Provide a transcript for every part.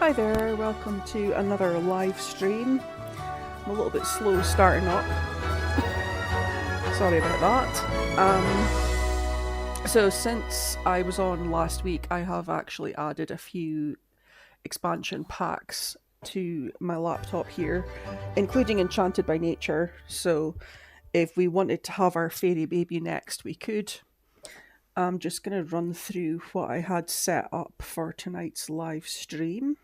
Hi there, welcome to another live stream. I'm a little bit slow starting up. Sorry about that. So since I was on last week, I have actually added a few expansion packs to my laptop here, including Enchanted by Nature. So if we wanted to have our fairy baby next, we could. I'm just going to run through what I had set up for tonight's live stream.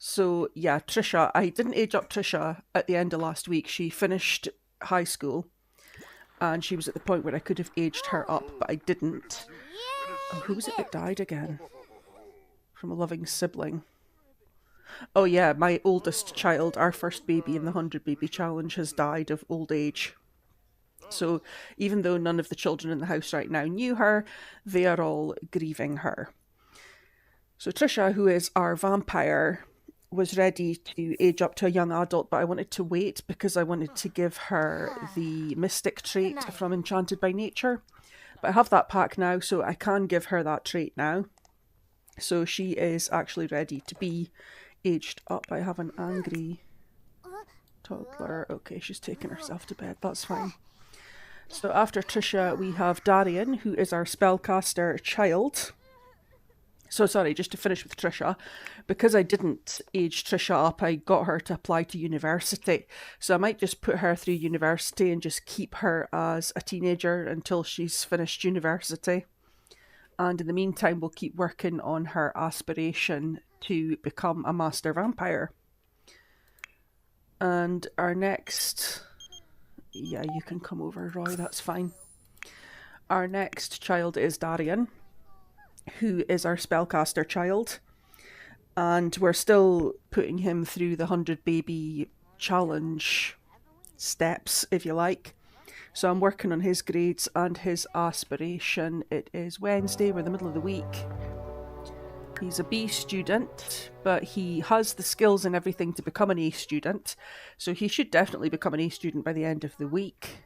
So yeah, Tricia, I didn't age up Tricia at the end of last week. She finished high school and she was at the point where I could have aged her up, but I didn't. Oh, who was it that died again? From a loving sibling. Oh yeah, my oldest child, our first baby in the 100 baby challenge, has died of old age. So even though none of the children in the house right now knew her, they are all grieving her. So Tricia, who is our vampire, was ready to age up to a young adult, but I wanted to wait because I wanted to give her the mystic trait from Enchanted by Nature. But I have that pack now, so I can give her that trait now. So she is actually ready to be aged up. I have an angry toddler. Okay, she's taken herself to bed. That's fine. So after Tricia, we have Darian, who is our spellcaster child. So sorry, just to finish with Tricia, because I didn't age Tricia up, I got her to apply to university. So I might just put her through university and just keep her as a teenager until she's finished university. And in the meantime, we'll keep working on her aspiration to become a master vampire. And our next... Yeah, you can come over, Roy, that's fine. Our next child is Darian, who is our spellcaster child, and we're still putting him through the 100 baby challenge steps, if you like. So I'm working on his grades and his aspiration. It is Wednesday, we're in the middle of the week. He's a B student, but he has the skills and everything to become an A student, so he should definitely become an A student by the end of the week.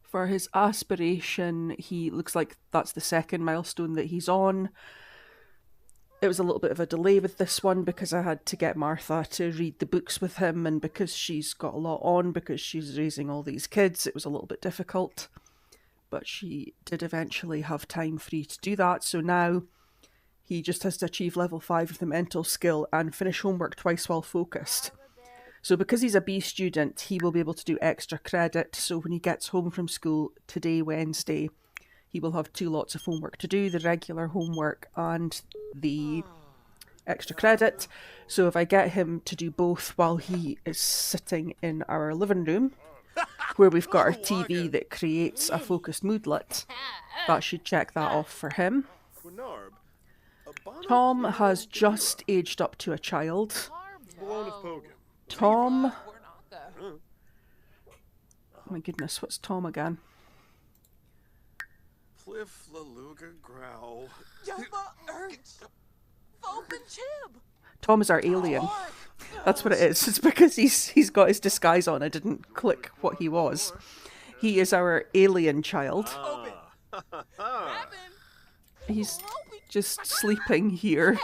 For his aspiration, he looks like that's the second milestone that he's on. It was a little bit of a delay with this one because I had to get Martha to read the books with him, and because she's got a lot on, because she's raising all these kids, it was a little bit difficult. But she did eventually have time free to do that, so now he just has to achieve level 5 of the mental skill and finish homework twice while focused. So because he's a B student, he will be able to do extra credit. So when he gets home from school today, Wednesday, he will have 2 lots of homework to do, the regular homework and the extra credit. So if I get him to do both while he is sitting in our living room, where we've got our TV that creates a focused moodlet, that should check that off for him. Tom has just aged up to a child. Tom... Oh my goodness, what's Tom again? Cliff Laluga Growl. Tom is our alien. That's what it is. It's because he's got his disguise on. I didn't click what he was. He is our alien child. He's just sleeping here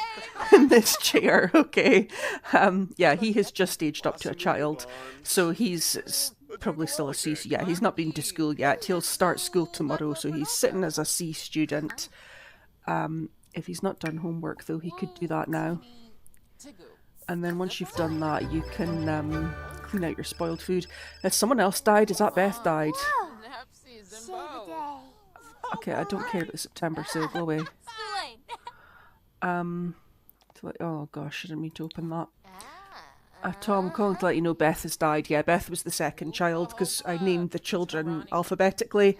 in this chair. Okay. Yeah, he has just aged up to a child. So he's probably still a C. Yeah, he's not been to school yet. He'll start school tomorrow. So he's sitting as a C student. If he's not done homework, though, he could do that now. And then once you've done that, you can clean out your spoiled food. Has someone else died? Is that Beth died? Okay, I don't care about September, so go away. Oh gosh, I didn't mean to open that. Tom, calling to let you know Beth has died. Yeah, Beth was the second child because I named the children alphabetically.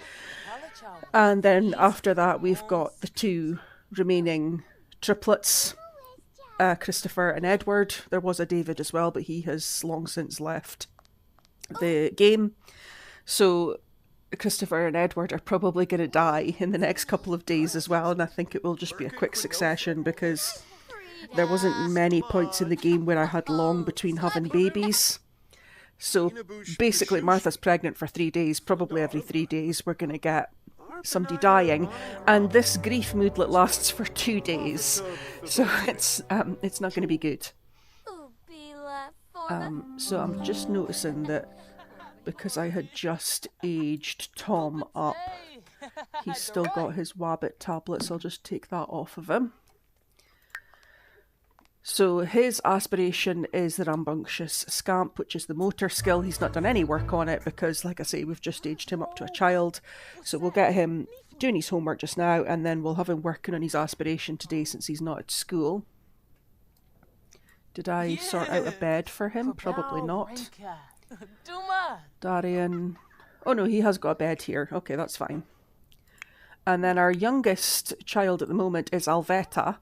And then after that, we've got the 2 remaining triplets, Christopher and Edward. There was a David as well, but he has long since left the game. So Christopher and Edward are probably going to die in the next couple of days as well, and I think it will just be a quick succession because there wasn't many points in the game where I had long between having babies. So basically Martha's pregnant for 3 days. Probably every 3 days we're going to get somebody dying, and this grief moodlet lasts for 2 days, so it's not going to be good. So I'm just noticing that because I had just aged Tom up, he's still got his Wabbit tablet, so I'll just take that off of him. So his aspiration is the rambunctious scamp, which is the motor skill. He's not done any work on it because, like I say, we've just aged him up to a child. So we'll get him doing his homework just now, and then we'll have him working on his aspiration today since he's not at school. Did I sort out a bed for him? Probably not. Darian... Oh no, he has got a bed here. Okay, that's fine. And then our youngest child at the moment is Alvetta.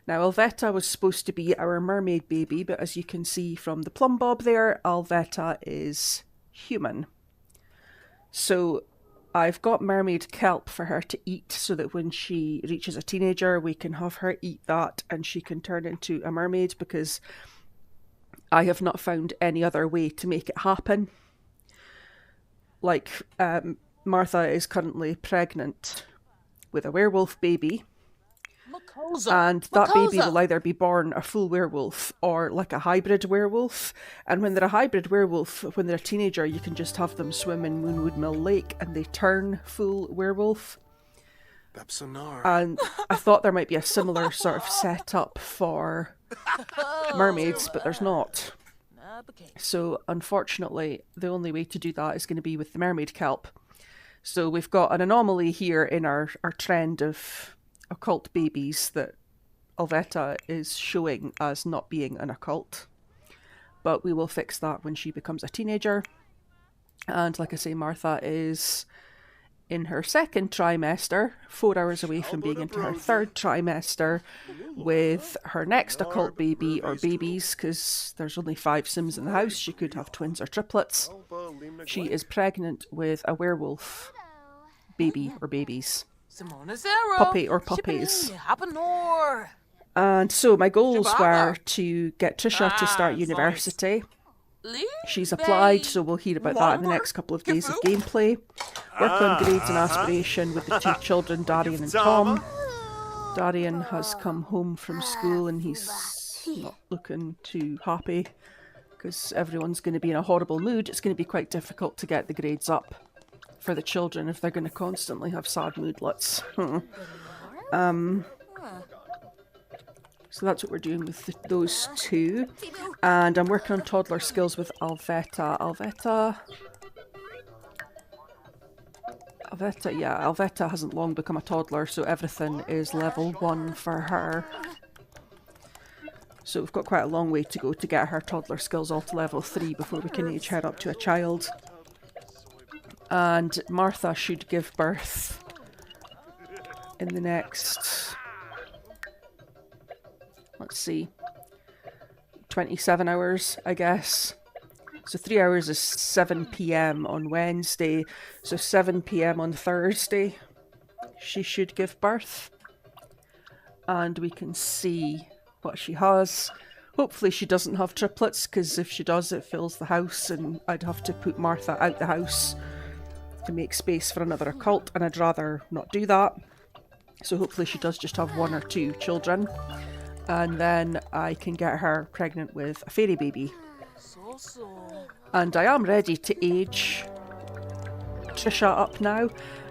Now, Alvetta was supposed to be our mermaid baby, but as you can see from the plumb bob there, Alvetta is human. So I've got mermaid kelp for her to eat so that when she reaches a teenager, we can have her eat that and she can turn into a mermaid, because I have not found any other way to make it happen. Like, Martha is currently pregnant with a werewolf baby. And that baby will either be born a full werewolf or like a hybrid werewolf. And when they're a hybrid werewolf, when they're a teenager, you can just have them swim in Moonwood Mill Lake and they turn full werewolf. And I thought there might be a similar sort of setup for mermaids, but there's not. So unfortunately, the only way to do that is going to be with the mermaid kelp. So we've got an anomaly here in our trend of occult babies that Alvetta is showing as not being an occult. But we will fix that when she becomes a teenager. And like I say, Martha is in her second trimester, 4 hours away from being into her third trimester, with her next occult baby or babies, because there's only 5 Sims in the house. She could have twins or triplets. She is pregnant with a werewolf baby or babies. Puppy or puppies. And so my goals were to get Tricia to start university. She's applied, so we'll hear about that in the next couple of days of gameplay. Work on grades and aspiration with the 2 children, Darian and Tom. Darian has come home from school and he's not looking too happy because everyone's going to be in a horrible mood. It's going to be quite difficult to get the grades up for the children if they're going to constantly have sad moodlets. So that's what we're doing with those 2. And I'm working on toddler skills with Alvetta. Alvetta hasn't long become a toddler, so everything is level 1 for her. So we've got quite a long way to go to get her toddler skills all to level 3 before we can age her up to a child. And Martha should give birth in the next... let's see, 27 hours, I guess. So 3 hours is 7 p.m. on Wednesday. So 7 p.m. on Thursday, she should give birth. And we can see what she has. Hopefully she doesn't have triplets, because if she does, it fills the house, and I'd have to put Martha out the house to make space for another occult, and I'd rather not do that. So hopefully she does just have 1 or 2 children. And then I can get her pregnant with a fairy baby. And I am ready to age Tricia up now,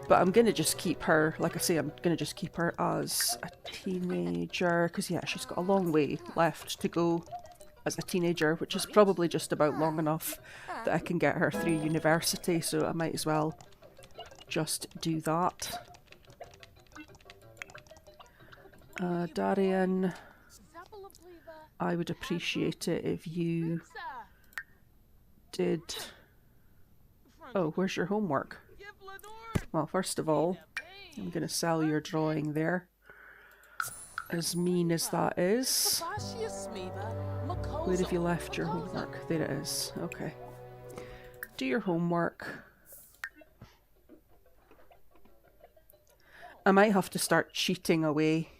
but I'm going to just keep her, like I say, I'm going to just keep her as a teenager, because yeah, she's got a long way left to go as a teenager, which is probably just about long enough that I can get her through university, so I might as well just do that. Darian, I would appreciate it if you did... Oh, where's your homework? Well, first of all, I'm going to sell your drawing there. As mean as that is. Where have you left your homework? There it is. Okay. Do your homework. I might have to start cheating away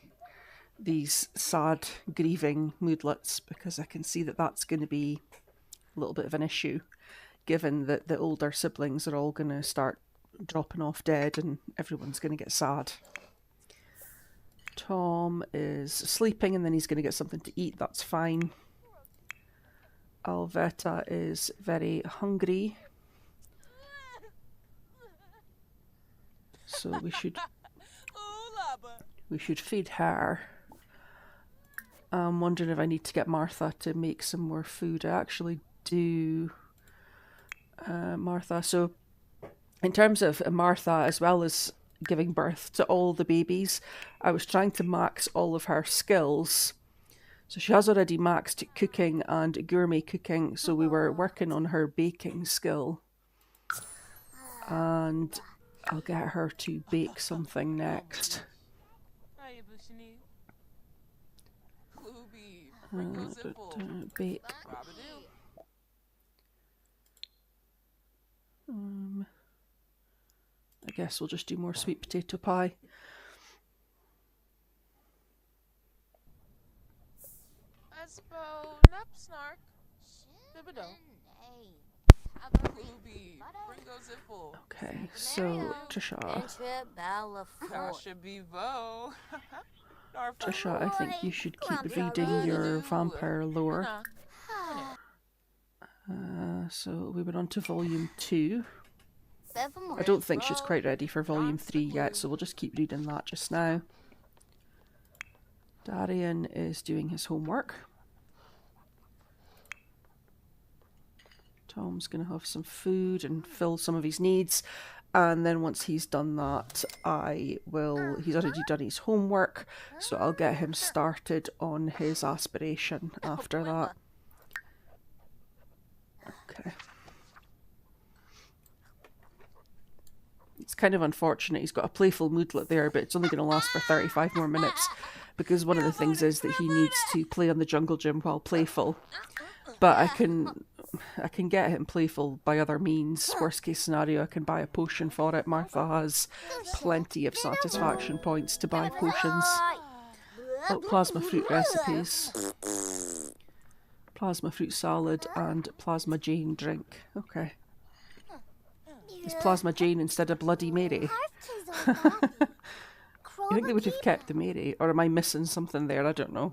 these sad, grieving moodlets, because I can see that that's going to be a little bit of an issue, given that the older siblings are all going to start dropping off dead and everyone's going to get sad. Tom is sleeping and then he's going to get something to eat. That's fine. Alvetta is very hungry. So we should feed her. I'm wondering if I need to get Martha to make some more food. I actually do, Martha. So in terms of Martha, as well as giving birth to all the babies, I was trying to max all of her skills. So she has already maxed cooking and gourmet cooking, so we were working on her baking skill. And I'll get her to bake something next. Bake. I guess we'll just do more sweet potato pie. Okay, so Tricia, I think you should keep reading your vampire lore. So we went on to volume 2. I don't think she's quite ready for volume 3 yet, so we'll just keep reading that just now. Darian is doing his homework. Tom's going to have some food and fill some of his needs. And then once he's done that, he's already done his homework, so I'll get him started on his aspiration after that. Okay. It's kind of unfortunate he's got a playful moodlet there, but it's only going to last for 35 more minutes, because one of the things is that he needs to play on the jungle gym while playful. But I can get him playful by other means. Worst case scenario, I can buy a potion for it. Martha has plenty of satisfaction points to buy potions. Oh, plasma fruit recipes. Plasma fruit salad and plasma Jane drink. Okay. Is plasma Jane instead of Bloody Mary? You think they would have kept the Mary? Or am I missing something there? I don't know.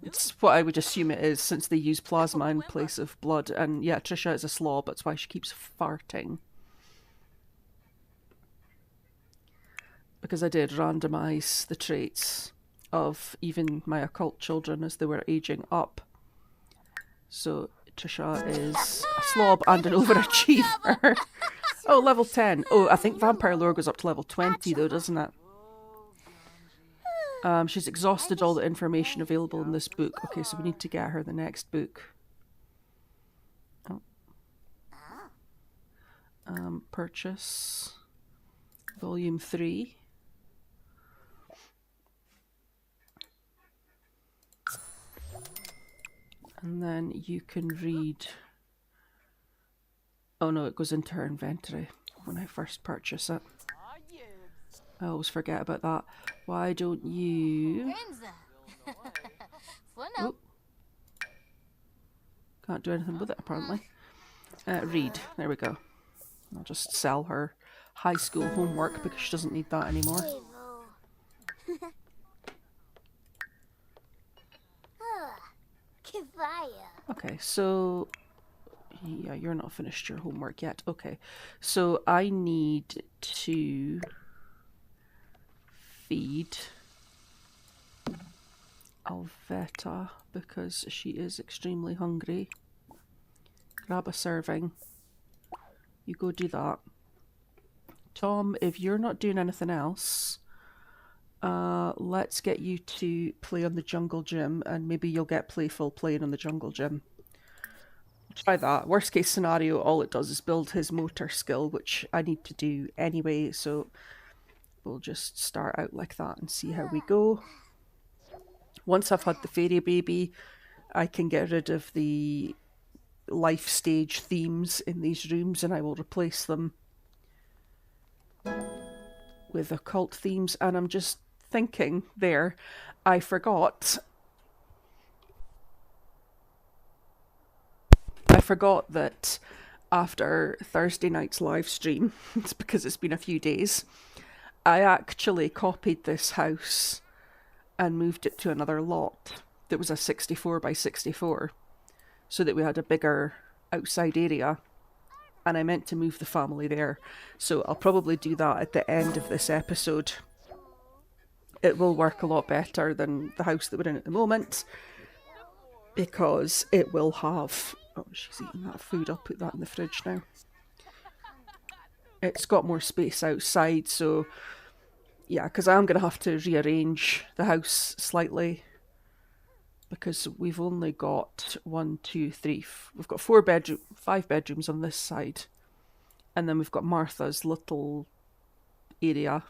It's what I would assume it is, since they use plasma in place of blood. And yeah, Tricia is a slob, that's why she keeps farting. Because I did randomise the traits of even my occult children as they were aging up. So Tricia is a slob and an overachiever. Oh, level 10. Oh, I think vampire lore goes up to level 20 though, doesn't it? She's exhausted all the information available in this book. Okay, so we need to get her the next book. Oh. Purchase. Volume 3. And then you can read... Oh no, it goes into her inventory when I first purchase it. I always forget about that. Why don't you... Oh. Can't do anything with it, apparently. Read. There we go. I'll just sell her high school homework because she doesn't need that anymore. Okay, so... Yeah, you're not finished your homework yet. Okay, so I need to feed Alvetta because she is extremely hungry. Grab a serving. You go do that. Tom, if you're not doing anything else, let's get you to play on the jungle gym, and maybe you'll get playful playing on the jungle gym. Try that. Worst case scenario, all it does is build his motor skill, which I need to do anyway, so we'll just start out like that and see how we go. Once I've had the fairy baby, I can get rid of the life stage themes in these rooms and I will replace them with occult themes. And I'm just thinking there, I forgot that after Thursday night's live stream, it's because it's been a few days, I actually copied this house and moved it to another lot that was a 64 by 64 so that we had a bigger outside area, and I meant to move the family there, so I'll probably do that at the end of this episode. It will work a lot better than the house that we're in at the moment, because it will have... Oh, she's eating that food. I'll put that in the fridge now. It's got more space outside, so yeah, because I'm going to have to rearrange the house slightly, because we've only got we've got 5 bedrooms on this side, and then we've got Martha's little area,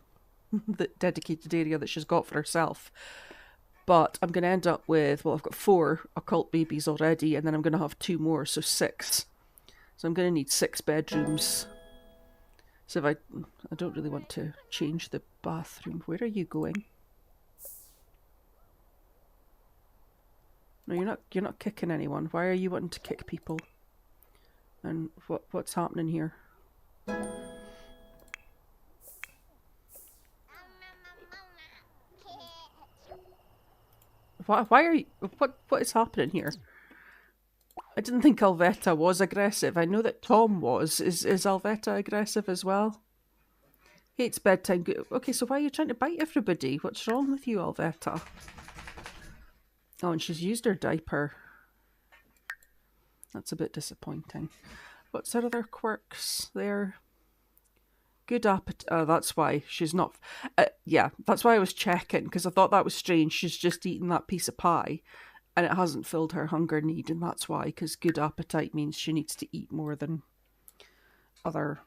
the dedicated area that she's got for herself. But I'm going to end up with, well, I've got 4 occult babies already, and then I'm going to have 2 more, so 6. So I'm going to need 6 bedrooms. So if I don't really want to change the bathroom. Where are you going? No, you're not kicking anyone. Why are you wanting to kick people? And what's happening here? Why are you... What is happening here? I didn't think Alvetta was aggressive. I know that Tom was. Is Alvetta aggressive as well? Hates bedtime. Okay, so why are you trying to bite everybody? What's wrong with you, Alvetta? Oh, and she's used her diaper. That's a bit disappointing. What's her other quirks there? Good appetite. Oh, that's why she's not... yeah, that's why I was checking, because I thought that was strange. She's just eaten that piece of pie, and it hasn't filled her hunger need, and that's why, because good appetite means she needs to eat more than other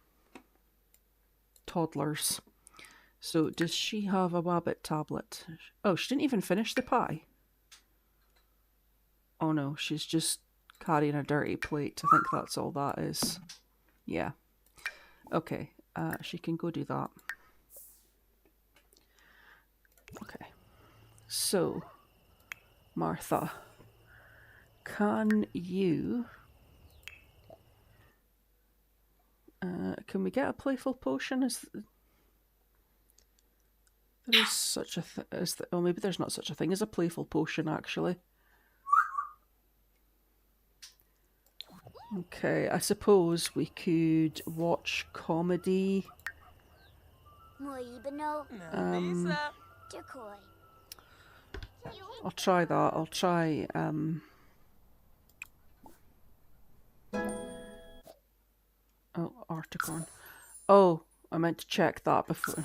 toddlers. So, does she have a Wabbit tablet? Oh, she didn't even finish the pie. Oh no, she's just carrying a dirty plate. I think that's all that is. Yeah. Okay. She can go do that. Okay. So, Martha, can you... can we get a playful potion? There is such a thing as... Oh, maybe there's not such a thing as a playful potion, actually. Okay, I suppose we could watch comedy. I'll try that. I'll try, Oh, Articorn. Oh, I meant to check that before.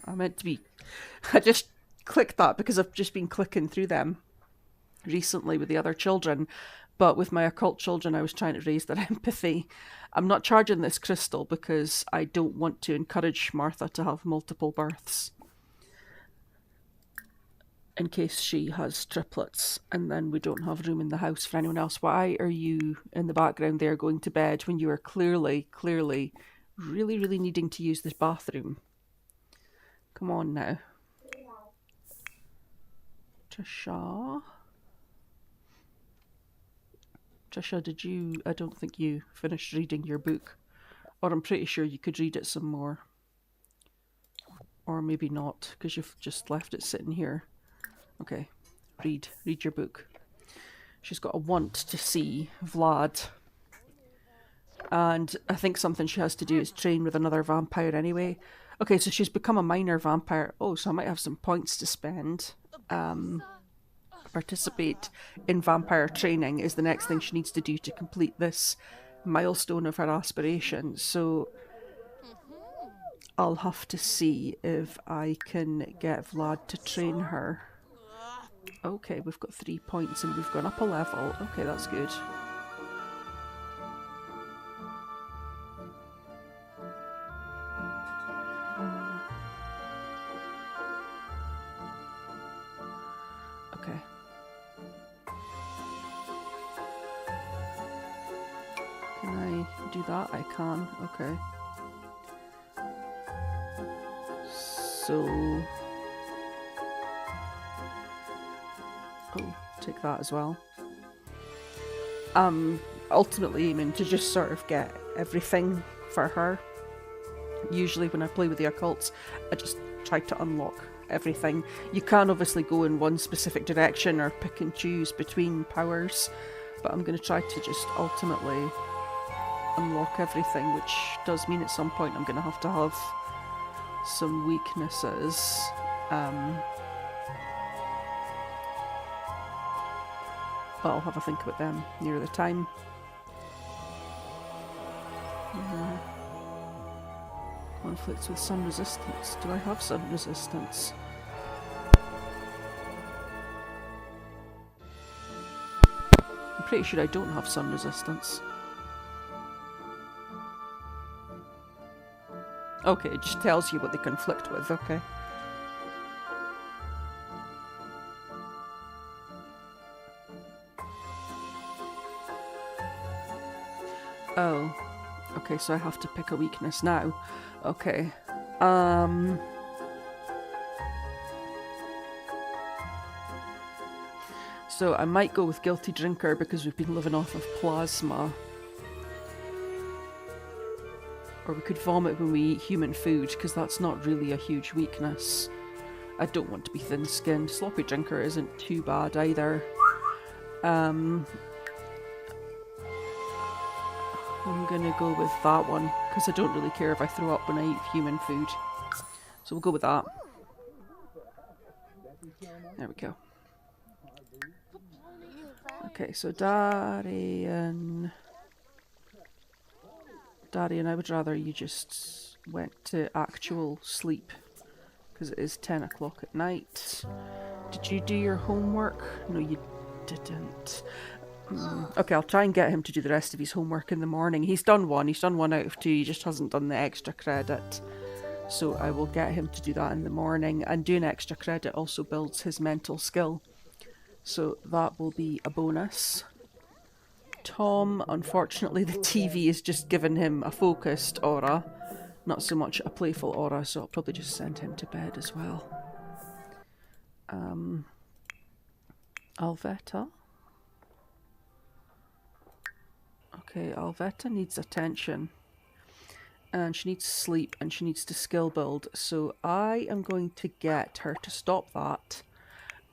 I just clicked that because I've just been clicking through them recently with the other children. But with my occult children, I was trying to raise their empathy. I'm not charging this crystal because I don't want to encourage Martha to have multiple births, in case she has triplets and then we don't have room in the house for anyone else. Why are you in the background there going to bed when you are clearly really, really needing to use this bathroom? Come on now. Tricia, did you... I don't think you finished reading your book. Or I'm pretty sure you could read it some more. Or maybe not, because you've just left it sitting here. Okay, read your book. She's got a want to see Vlad. And I think something she has to do is train with another vampire anyway. Okay, so she's become a minor vampire. Oh, so I might have some points to spend. Participate in vampire training is the next thing she needs to do to complete this milestone of her aspiration. So I'll have to see if I can get Vlad to train her. Okay, we've got 3 points and we've gone up a level. Okay, that's good. Okay. Can I do that? I can. Okay. So... Oh, take that as well. Ultimately aiming to just sort of get everything for her. Usually when I play with the occults, I just try to unlock everything. You can obviously go in one specific direction or pick and choose between powers, but I'm going to try to just ultimately unlock everything, which does mean at some point I'm going to have some weaknesses. But I'll have a think about them near the time. Conflicts with sun resistance. Do I have sun resistance? I'm pretty sure I don't have sun resistance. Okay, it just tells you what they conflict with, okay. Oh. Okay, so I have to pick a weakness now. Okay. So I might go with Guilty Drinker because we've been living off of plasma. Or we could vomit when we eat human food, because that's not really a huge weakness. I don't want to be thin-skinned. Sloppy Drinker isn't too bad either. I'm gonna go with that one, because I don't really care if I throw up when I eat human food. So we'll go with that. There we go. Okay, so Darian, I would rather you just went to actual sleep, because it is 10 o'clock at night. Did you do your homework? No, you didn't. Okay, I'll try and get him to do the rest of his homework in the morning. He's done one out of 2, he just hasn't done the extra credit. So I will get him to do that in the morning, and doing extra credit also builds his mental skill. So that will be a bonus. Tom, unfortunately the TV is just giving him a focused aura, not so much a playful aura, so I'll probably just send him to bed as well. Alvetta. Okay, Alvetta needs attention. And she needs sleep, and she needs to skill build. So I am going to get her to stop that.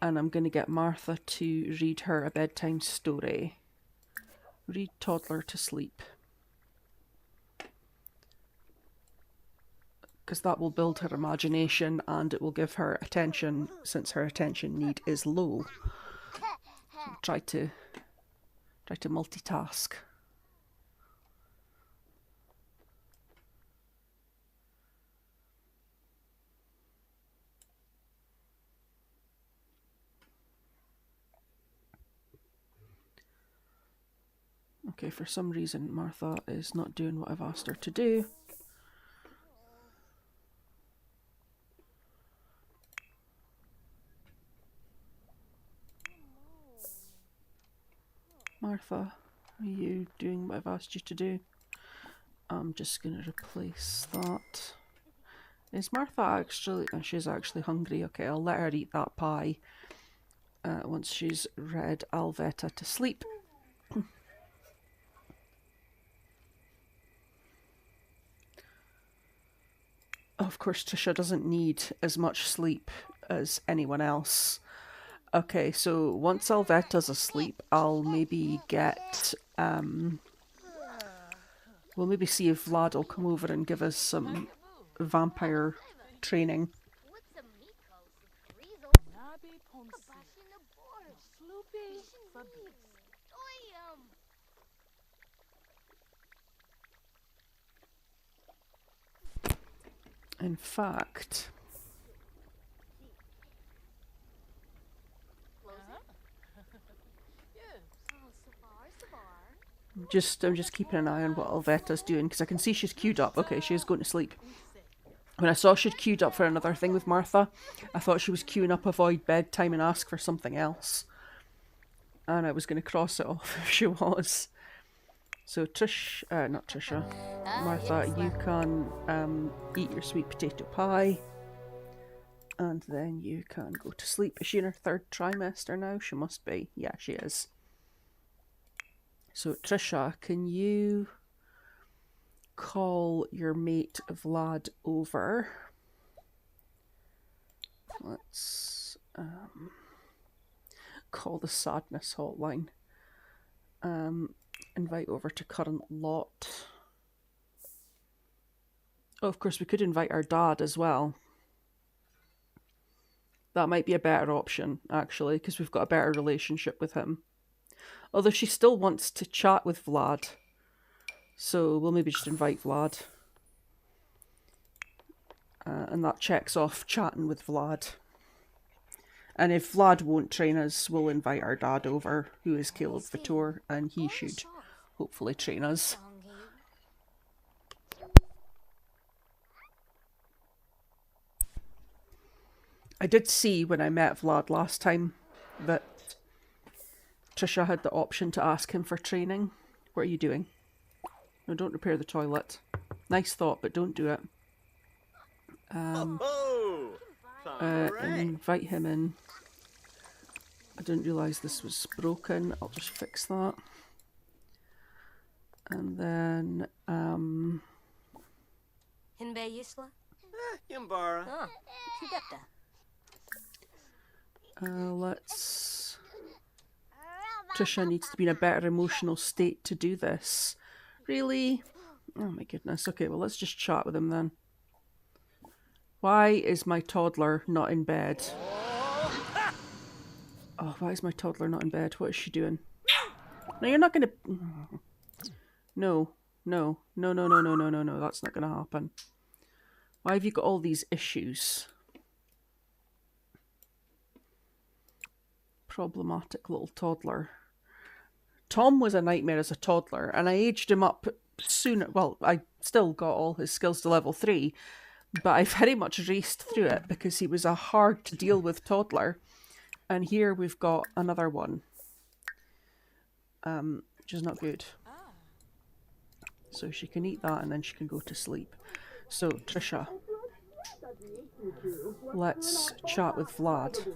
And I'm going to get Martha to read her a bedtime story. Read Toddler to sleep. Because that will build her imagination and it will give her attention, since her attention need is low. Try to multitask. Okay, for some reason Martha is not doing what I've asked her to do. Martha, are you doing what I've asked you to do? I'm just going to replace that. Is Martha actually... Oh, she's actually hungry. Okay, I'll let her eat that pie once she's read Alvetta to sleep. Of course, Tricia doesn't need as much sleep as anyone else. Okay, so once Alvetta's asleep, I'll maybe get... we'll maybe see if Vlad will come over and give us some vampire training. In fact... I'm just keeping an eye on what Alvetta's doing, because I can see she's queued up. Okay, she is going to sleep. When I saw she'd queued up for another thing with Martha, I thought she was queuing up avoid bedtime and ask for something else. And I was going to cross it off if she was. So not Tricia, Martha, you can eat your sweet potato pie. And then you can go to sleep. Is she in her 3rd trimester now? She must be. Yeah, she is. So Tricia, can you call your mate Vlad over. Let's call the sadness hotline. Invite over to current lot. Oh, of course, we could invite our dad as well. That might be a better option, actually, because we've got a better relationship with him. Although she still wants to chat with Vlad. So we'll maybe just invite Vlad. And that checks off chatting with Vlad. And if Vlad won't train us, we'll invite our dad over, who is Caleb Vitor, and he should hopefully train us. I did see when I met Vlad last time that Tricia had the option to ask him for training. What are you doing? No, don't repair the toilet. Nice thought, but don't do it. Invite him in. I didn't realise this was broken. I'll just fix that. And then, let's... Tricia needs to be in a better emotional state to do this. Really? Oh my goodness. Okay, well, let's just chat with him then. Why is my toddler not in bed? Oh, why is my toddler not in bed? What is she doing? No, you're not going to... No. That's not going to happen. Why have you got all these issues? Problematic little toddler. Tom was a nightmare as a toddler, and I aged him up soon. Well, I still got all his skills to level 3, but I very much raced through it because he was a hard to deal with toddler. And here we've got another one, which is not good. So she can eat that and then she can go to sleep. So, Tricia, let's chat with Vlad.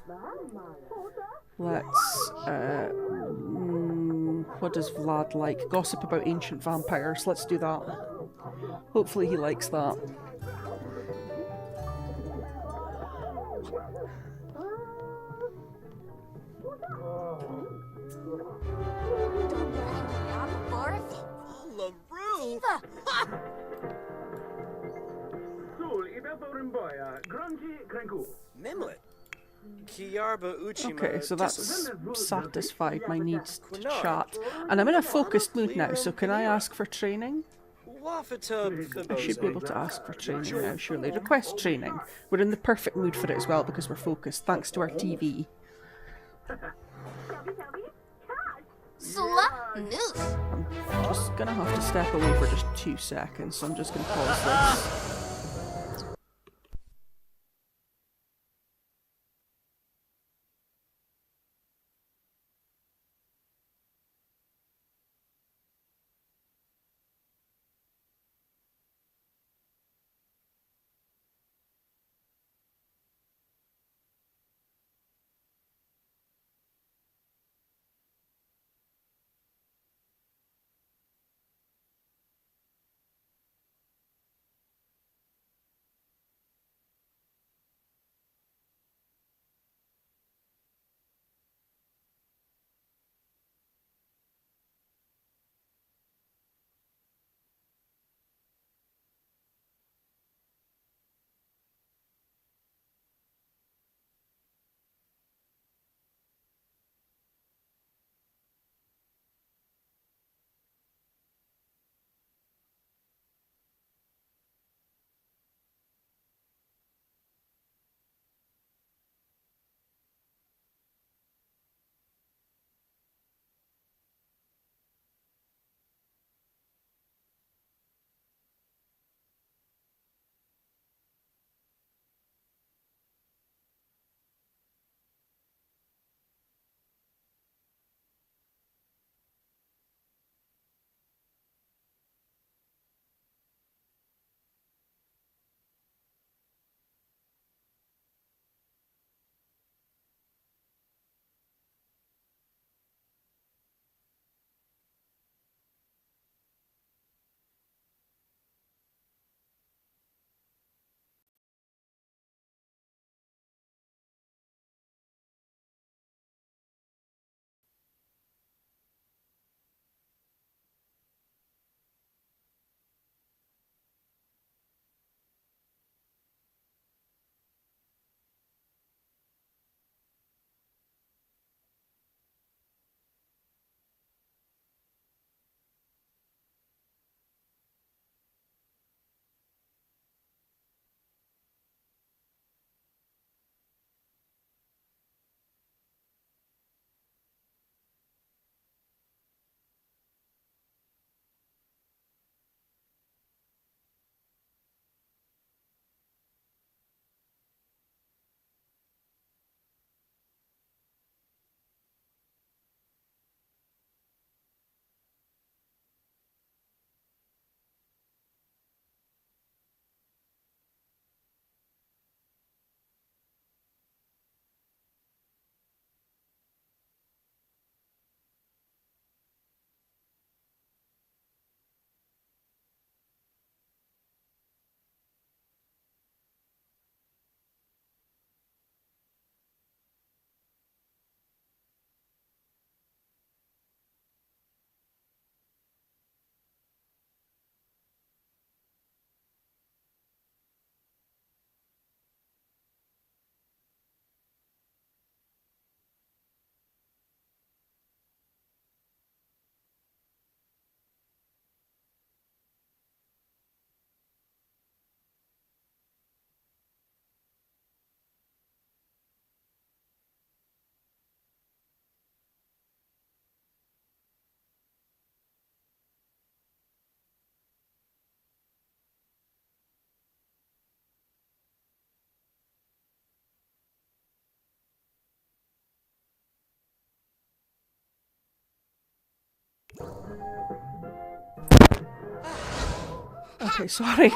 Let's, what does Vlad like? Gossip about ancient vampires. Let's do that. Hopefully he likes that. Okay, so that's satisfied my needs to chat. And I'm in a focused mood now, so can I ask for training? I should be able to ask for training now, surely. Request training. We're in the perfect mood for it as well because we're focused, thanks to our TV. I'm just gonna have to step away for just 2 seconds, so I'm just gonna pause this. Okay, sorry.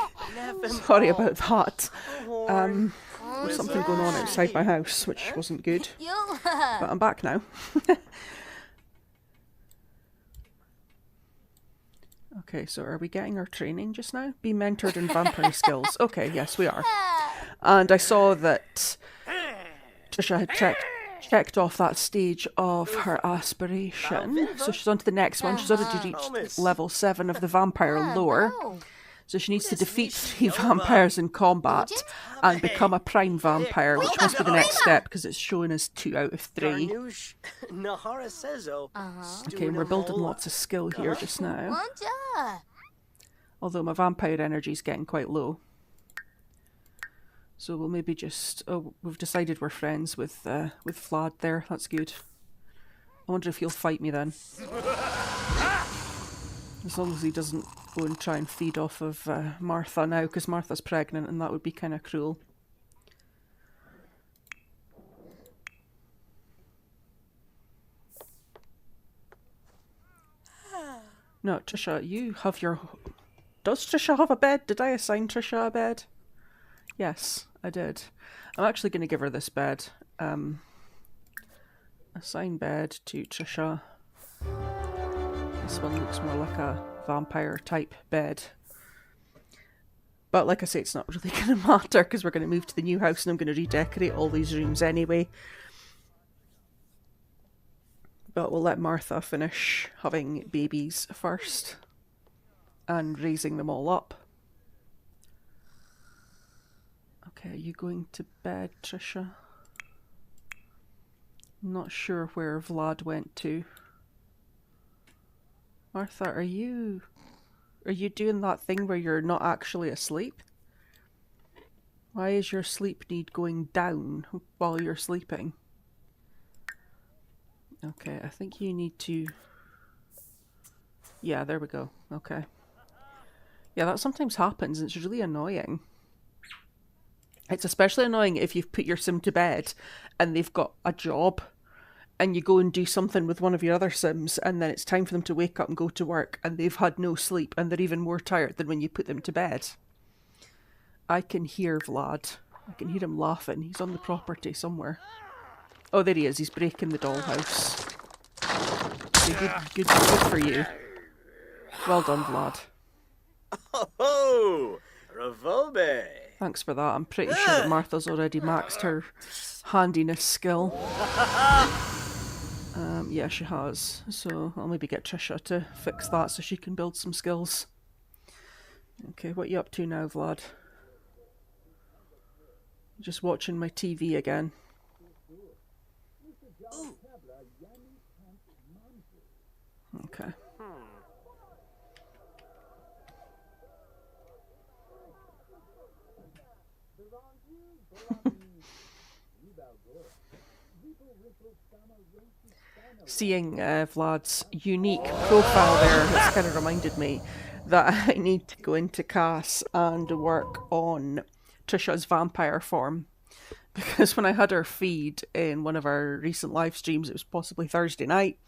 Sorry about that. There's something going on outside my house, which wasn't good. But I'm back now. Okay, so are we getting our training just now? Be mentored in vampire skills. Okay, yes, we are. And I saw that Tricia had checked off that stage of her aspiration. So she's on to the next one. She's already reached level 7 of the vampire lore. So she needs to defeat 3 vampires in combat and become a prime vampire, which must be the next step because it's showing us 2 out of 3. Okay, and we're building lots of skill here just now. Although my vampire energy is getting quite low. So we'll maybe just... Oh, we've decided we're friends with Vlad there. That's good. I wonder if he'll fight me then. As long as he doesn't go and try and feed off of Martha now, because Martha's pregnant and that would be kind of cruel. No, Tricia, you have your... Does Tricia have a bed? Did I assign Tricia a bed? Yes, I did. I'm actually going to give her this bed. Assign bed to Tricia. This one looks more like a vampire type bed. But like I say, it's not really going to matter because we're going to move to the new house and I'm going to redecorate all these rooms anyway. But we'll let Martha finish having babies first and raising them all up. Okay, are you going to bed, Tricia? I'm not sure where Vlad went to. Martha, are you doing that thing where you're not actually asleep? Why is your sleep need going down while you're sleeping? Okay, I think you need to... Yeah, there we go. Okay. Yeah, that sometimes happens and it's really annoying. It's especially annoying if you've put your sim to bed and they've got a job and you go and do something with one of your other sims and then it's time for them to wake up and go to work and they've had no sleep and they're even more tired than when you put them to bed. I can hear Vlad. I can hear him laughing. He's on the property somewhere. Oh, there he is. He's breaking the dollhouse. So good for you. Well done, Vlad. Oh, Ravobe. Thanks for that. I'm pretty sure that Martha's already maxed her handiness skill. Yeah, she has. So I'll maybe get Tricia to fix that so she can build some skills. Okay, what are you up to now, Vlad? Just watching my TV again. Okay. Seeing Vlad's unique profile there has kind of reminded me that I need to go into Cass and work on Tricia's vampire form. Because when I had her feed in one of our recent live streams, it was possibly Thursday night,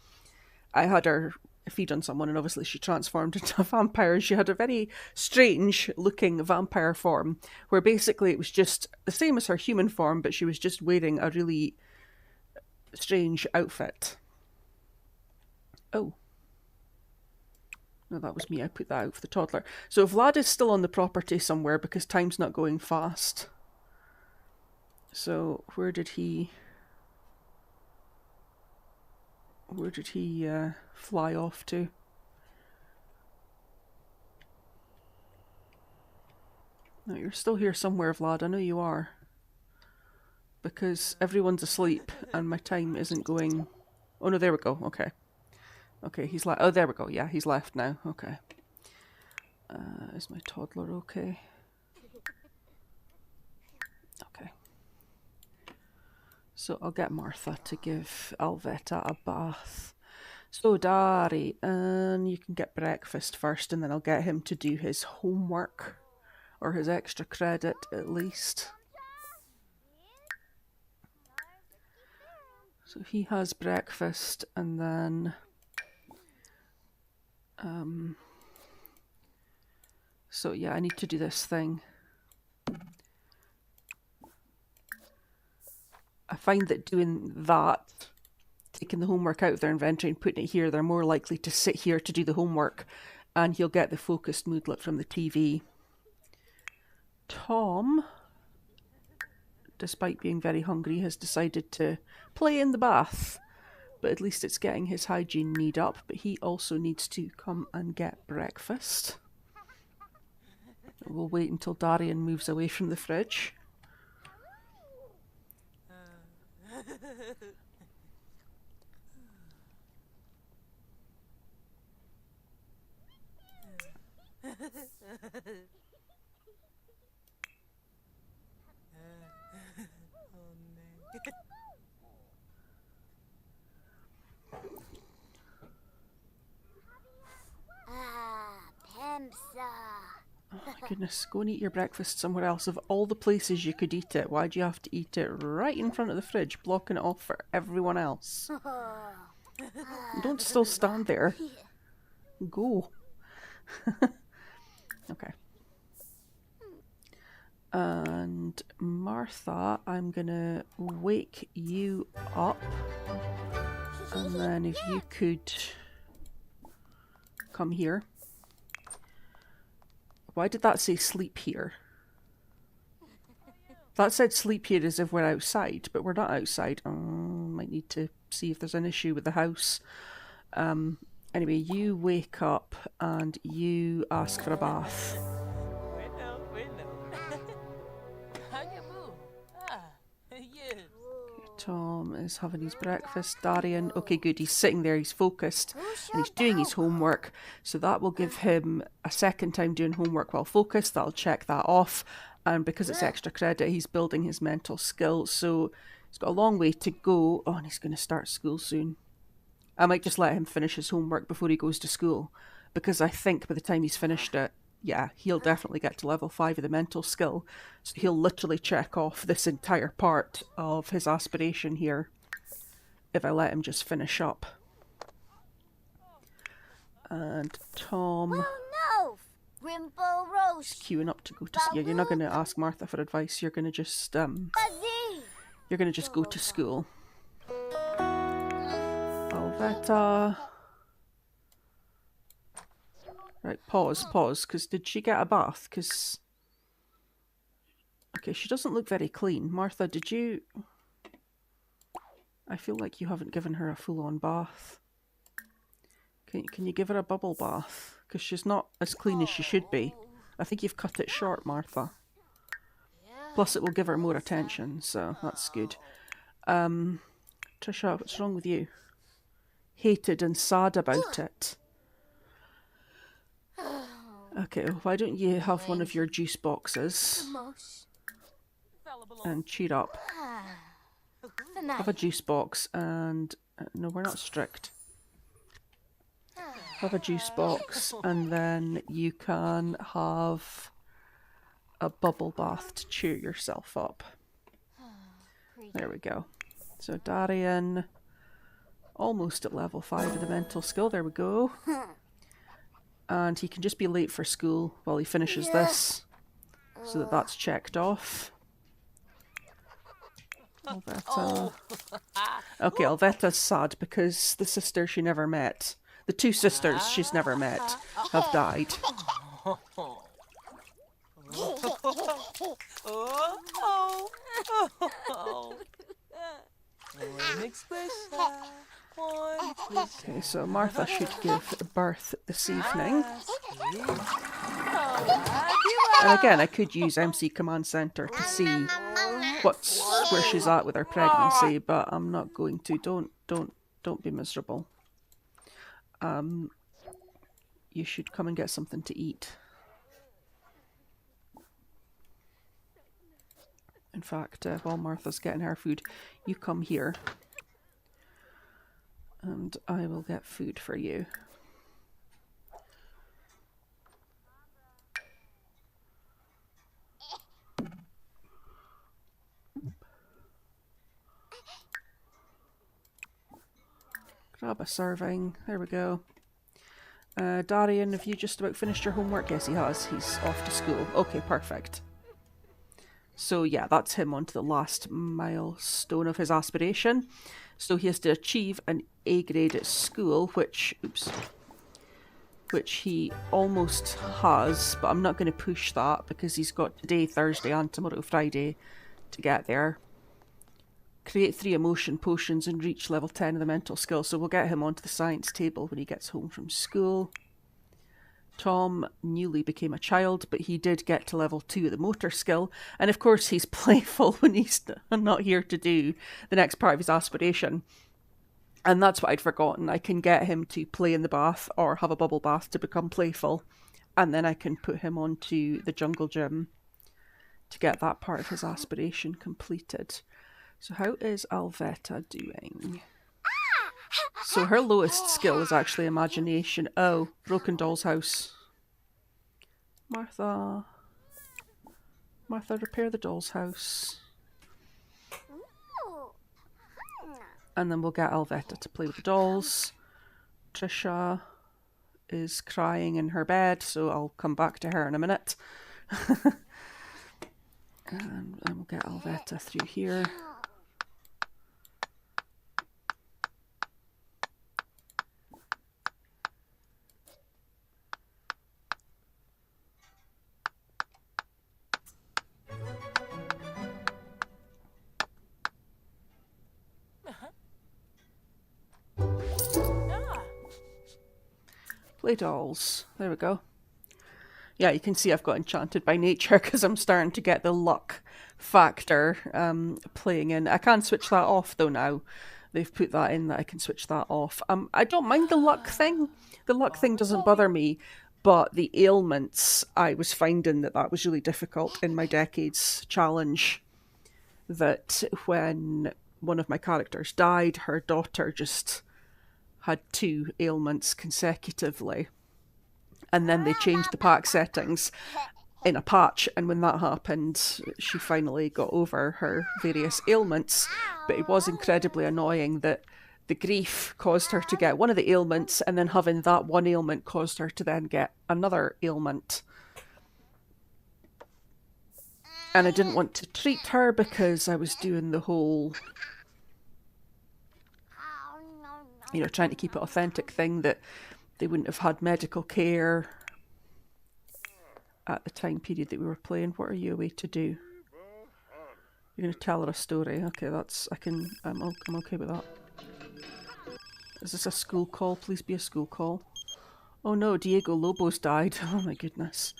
I had her feed on someone and obviously she transformed into a vampire and she had a very strange looking vampire form where basically it was just the same as her human form but she was just wearing a really strange outfit. Oh. No, that was me. I put that out for the toddler. So Vlad is still on the property somewhere because time's not going fast. So where did he fly off to? No, you're still here somewhere, Vlad. I know you are. Because everyone's asleep and my time isn't going... Oh no, there we go. Okay. Okay, he's like... Oh, there we go. Yeah, he's left now. Okay. Is my toddler okay? Okay. So I'll get Martha to give Alvetta a bath. So Dari, and you can get breakfast first and then I'll get him to do his homework. Or his extra credit at least. So he has breakfast and then So yeah, I need to do this thing. I find that doing that, taking the homework out of their inventory and putting it here, they're more likely to sit here to do the homework, and you'll get the focused moodlet from the TV. Tom, despite being very hungry, has decided to play in the bath, but at least it's getting his hygiene need up, but he also needs to come and get breakfast. We'll wait until Darian moves away from the fridge. Oh my goodness, go and eat your breakfast somewhere else. Of all the places you could eat it, why do you have to eat it right in front of the fridge, blocking it off for everyone else? Don't still stand there. Go. Okay. And Martha, I'm gonna wake you up. And then if you could come here. Why did that say sleep here? That said sleep here as if we're outside, but we're not outside. Might need to see if there's an issue with the house. Anyway, you wake up and you ask for a bath. Tom is having his breakfast. Darian, okay, good. He's sitting there, he's focused, and he's doing his homework. So that will give him a second time doing homework while focused. That'll check that off. And because it's extra credit, he's building his mental skills. So he's got a long way to go. Oh, and he's going to start school soon. I might just let him finish his homework before he goes to school, because I think by the time he's finished it, yeah, he'll definitely get to level 5 of the mental skill. So he'll literally check off this entire part of his aspiration here if I let him just finish up. And Tom is queuing up to go to... Yeah, you're not going to ask Martha for advice. You're going to just go to school. Alvetta. Right, pause, because did she get a bath? Because... Okay, she doesn't look very clean. Martha, did you... I feel like you haven't given her a full-on bath. Can you give her a bubble bath? Because she's not as clean as she should be. I think you've cut it short, Martha. Plus it will give her more attention, so that's good. Tricia, what's wrong with you? Hated and sad about it. Okay, why don't you have one of your juice boxes and cheer up. Have a juice box and... no, we're not strict. Have a juice box and then you can have a bubble bath to cheer yourself up. There we go. So Darian, almost at level 5 of the mental skill. There we go. And he can just be late for school while he finishes this, so that that's checked off. Alvetta. Okay, Alvetta's sad because the sister she never met, the two sisters she's never met, have died. Okay, so Martha should give birth this evening. And again, I could use MC Command Center to see where she's at with her pregnancy, but I'm not going to. Don't be miserable. You should come and get something to eat. In fact, while Martha's getting her food, you come here. And I will get food for you. Grab a serving. There we go. Darian, have you just about finished your homework? Yes, he has. He's off to school. Okay, perfect. So yeah, that's him on to the last milestone of his aspiration. So he has to achieve an A grade at school, which he almost has, but I'm not going to push that because he's got today, Thursday, and tomorrow, Friday, to get there. Create 3 emotion potions and reach level 10 of the mental skill. So we'll get him onto the science table when he gets home from school. Tom newly became a child, but he did get to level 2 of the motor skill. And of course he's playful when he's not here to do the next part of his aspiration. And that's what I'd forgotten. I can get him to play in the bath or have a bubble bath to become playful. And then I can put him onto the jungle gym to get that part of his aspiration completed. So how is Alvetta doing? So her lowest skill is actually imagination. Oh, broken doll's house. Martha, repair the doll's house. And then we'll get Alvetta to play with the dolls. Tricia is crying in her bed, so I'll come back to her in a minute. And we'll get Alvetta through here. Play dolls. There we go. Yeah, you can see I've got enchanted by nature because I'm starting to get the luck factor playing in. I can switch that off though now. They've put that in that I can switch that off. I don't mind the luck thing. The luck thing doesn't bother me, but the ailments, I was finding that was really difficult in my Decades challenge. That when one of my characters died, her daughter just had 2 ailments consecutively. And then they changed the pack settings in a patch, and when that happened, she finally got over her various ailments. But it was incredibly annoying that the grief caused her to get one of the ailments, and then having that one ailment caused her to then get another ailment. And I didn't want to treat her because I was doing the whole, trying to keep it authentic thing that they wouldn't have had medical care at the time period that we were playing. What are you away to do? You're going to tell her a story. Okay, I'm okay with that. Is this a school call? Please be a school call. Oh no, Diego Lobo's died. Oh my goodness.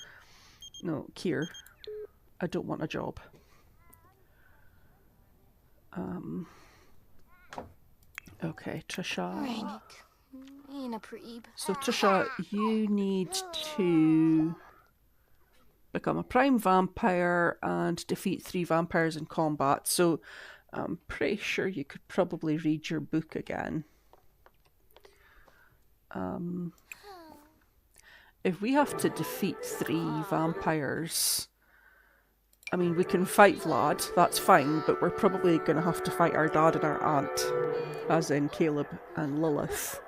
No, Kier, I don't want a job. Okay, Tricia. So Tricia, you need to become a prime vampire and defeat 3 vampires in combat. So I'm pretty sure you could probably read your book again. If we have to defeat 3 vampires, I mean, we can fight Vlad, that's fine, but we're probably going to have to fight our dad and our aunt, as in Caleb and Lilith.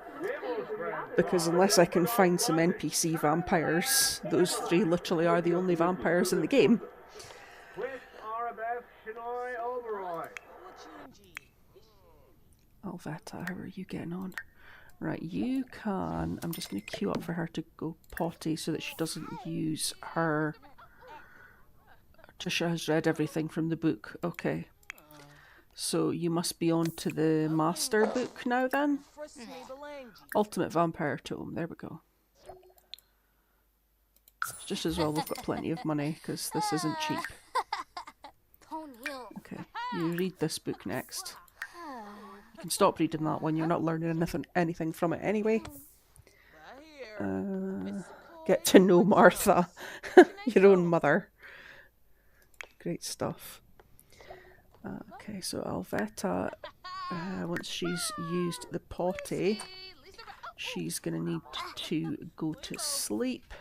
Because unless I can find some NPC vampires, those 3 literally are the only vampires in the game. Alvetta, how are you getting on? Right, you can... I'm just going to queue up for her to go potty so that she doesn't use her... Tricia has read everything from the book. Okay. So you must be on to the master book now then? Ultimate Vampire Tome. There we go. It's just as well we've got plenty of money because this isn't cheap. Okay, you read this book next. You can stop reading that one. You're not learning anything from it anyway. Get to know Martha, your own mother. Great stuff. Okay, so Alvetta, once she's used the potty, she's going to need to go to sleep.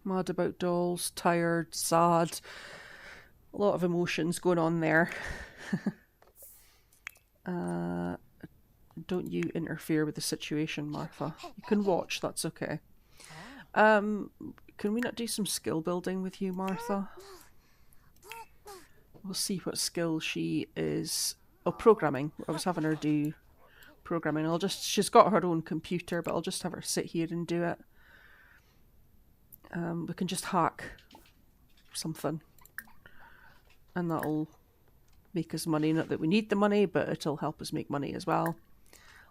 Mad about dolls, tired, sad. A lot of emotions going on there. Don't you interfere with the situation, Martha. You can watch, that's okay. Can we not do some skill building with you, Martha? We'll see what skill she is... Oh, programming. I was having her do programming. She's got her own computer, but I'll just have her sit here and do it. We can just hack something. And that'll make us money. Not that we need the money, but it'll help us make money as well.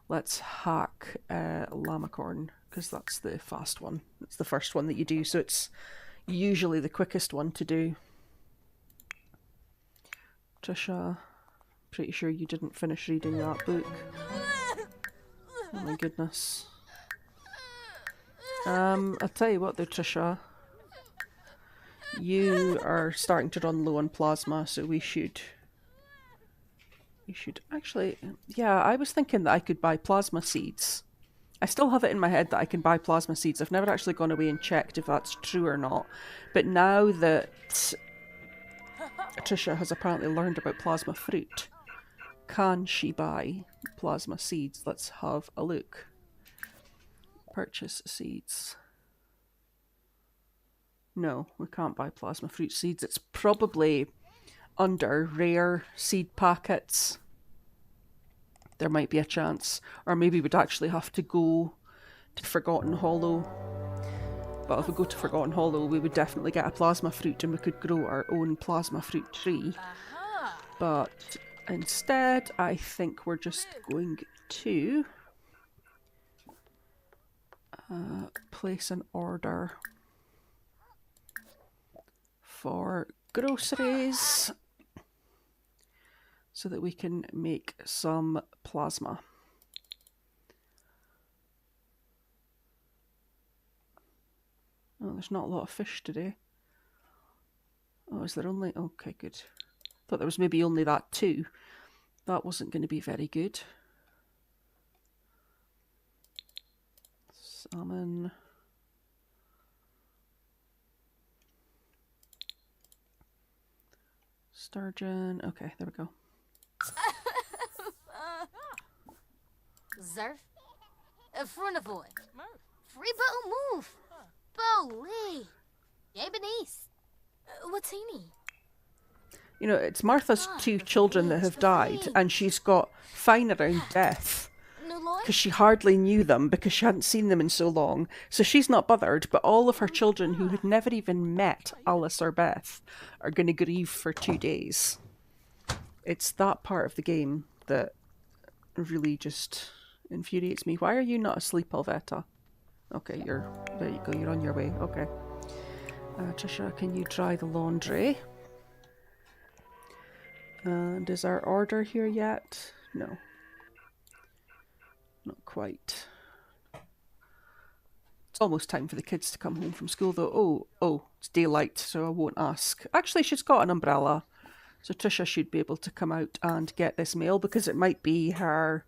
Let's hack Llamacorn, because that's the fast one. It's the first one that you do, so it's usually the quickest one to do. Tricia, pretty sure you didn't finish reading that book. Oh my goodness. I'll tell you what though, Tricia. You are starting to run low on plasma, so we should actually... Yeah, I was thinking that I could buy plasma seeds. I still have it in my head that I can buy plasma seeds. I've never actually gone away and checked if that's true or not. But now that Tricia has apparently learned about plasma fruit, can she buy plasma seeds? Let's have a look. Purchase seeds. No, we can't buy plasma fruit seeds. It's probably under rare seed packets. There might be a chance. Or maybe we'd actually have to go to Forgotten Hollow. But if we go to Forgotten Hollow, we would definitely get a plasma fruit and we could grow our own plasma fruit tree. But instead, I think we're just going to place an order for groceries so that we can make some plasma. Oh, there's not a lot of fish today. Oh, is there only... Okay, good. Thought there was maybe only that too. That wasn't going to be very good. Salmon. Sturgeon. Okay, there we go. Zerf. Frunavoy. Free boat move. Bolee. Yabanese. Watini. You know, it's Martha's two children that have died, and she's got fine around death. Because she hardly knew them, because she hadn't seen them in so long. So she's not bothered, but all of her children who had never even met Alice or Beth are going to grieve for 2 days. It's that part of the game that really just infuriates me. Why are you not asleep, Alvetta? Okay, there you go, you're on your way. Okay. Tricia, can you dry the laundry? And is our order here yet? No. Not quite. It's almost time for the kids to come home from school though. Oh, it's daylight, so I won't ask. Actually, she's got an umbrella. So Tricia should be able to come out and get this mail because it might be her...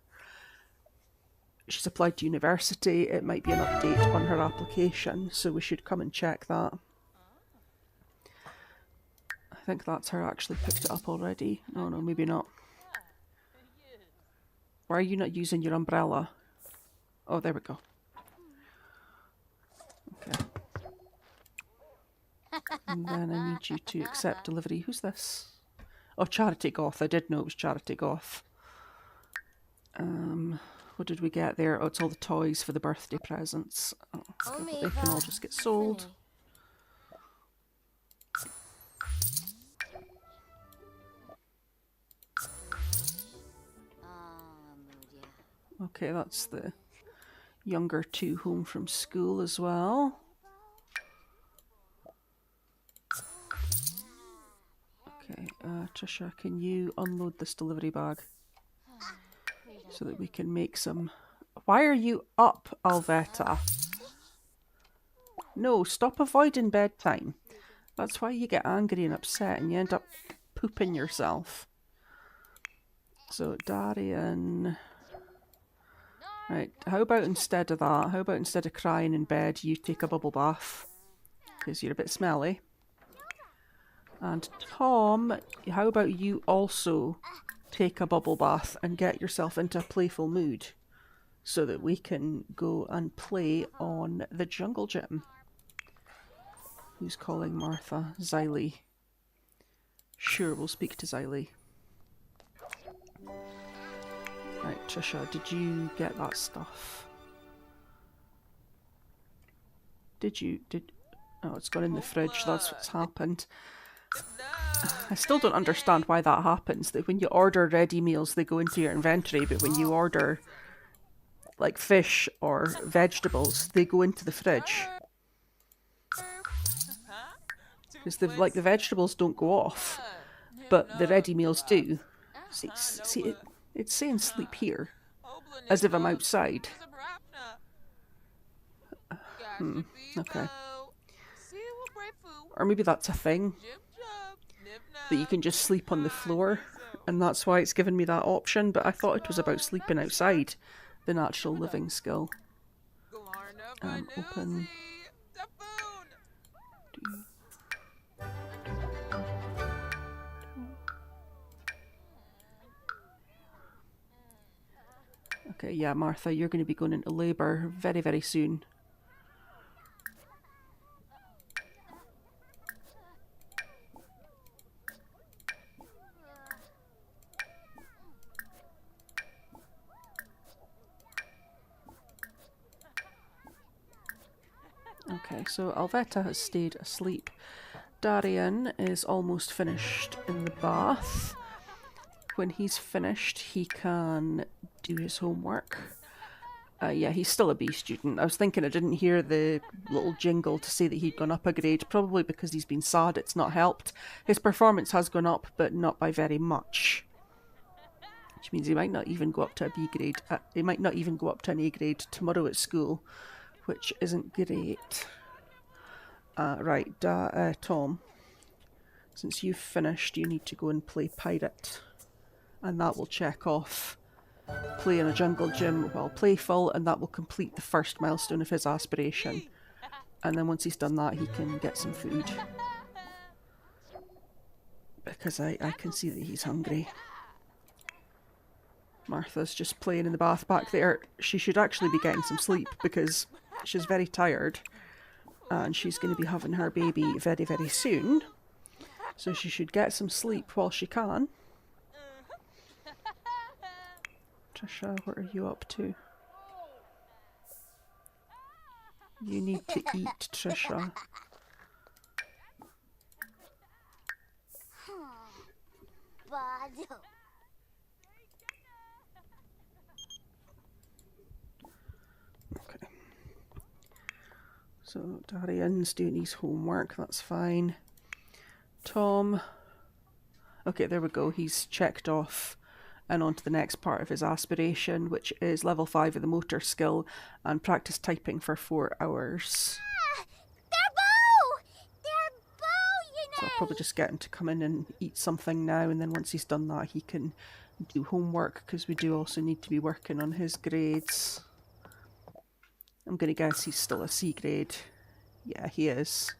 She's applied to university. It might be an update on her application, so we should come and check that. I think that's her actually picked it up already. Oh no, maybe not. Why are you not using your umbrella? Oh, there we go. Okay. And then I need you to accept delivery. Who's this? Oh, Charity Goth. I did know it was Charity Goth. What did we get there? Oh, it's all the toys for the birthday presents. Oh, okay, they can all just get sold. Okay, that's the younger two home from school as well. Okay, Tricia, can you unload this delivery bag so that we can make some... Why are you up, Alvetta? No, stop avoiding bedtime. That's why you get angry and upset and you end up pooping yourself. So, Darian... Right, how about instead of that, how about instead of crying in bed, you take a bubble bath? Because you're a bit smelly. And Tom, how about you also take a bubble bath and get yourself into a playful mood so that we can go and play on the jungle gym. Who's calling Martha? Xylee. Sure, we'll speak to Xylee. Right, Tricia, did you get that stuff? Oh, it's gone in the fridge, that's what's happened. I still don't understand why that happens, that when you order ready meals they go into your inventory, but when you order like fish or vegetables they go into the fridge. Because the vegetables don't go off, but the ready meals do. See, it's saying sleep here, as if I'm outside. Okay. Or maybe that's a thing, that you can just sleep on the floor, and that's why it's given me that option, but I thought it was about sleeping outside, the natural living skill. Open. Okay, yeah, Martha, you're going to be going into labour very, very soon. Okay, so Alvetta has stayed asleep. Darian is almost finished in the bath. When he's finished, he can do his homework. Yeah, he's still a B student. I was thinking I didn't hear the little jingle to say that he'd gone up a grade, probably because he's been sad it's not helped. His performance has gone up, but not by very much. Which means he might not even go up to a B grade. He might not even go up to an A grade tomorrow at school, which isn't great. Right, Tom, since you've finished, you need to go and play pirate. And that will check off play in a jungle gym while playful, and that will complete the first milestone of his aspiration. And then once he's done that, he can get some food. Because I can see that he's hungry. Martha's just playing in the bath back there. She should actually be getting some sleep because she's very tired. And she's going to be having her baby very, very soon. So she should get some sleep while she can. Tricia, what are you up to? You need to eat, Tricia. Okay. So Darian's doing his homework, that's fine. Tom. Okay, there we go. He's checked off and on to the next part of his aspiration, which is level 5 of the motor skill and practice typing for 4 hours. So I'll probably just get him to come in and eat something now, and then once he's done that he can do homework, because we do also need to be working on his grades. I'm going to guess he's still a C grade. Yeah, he is.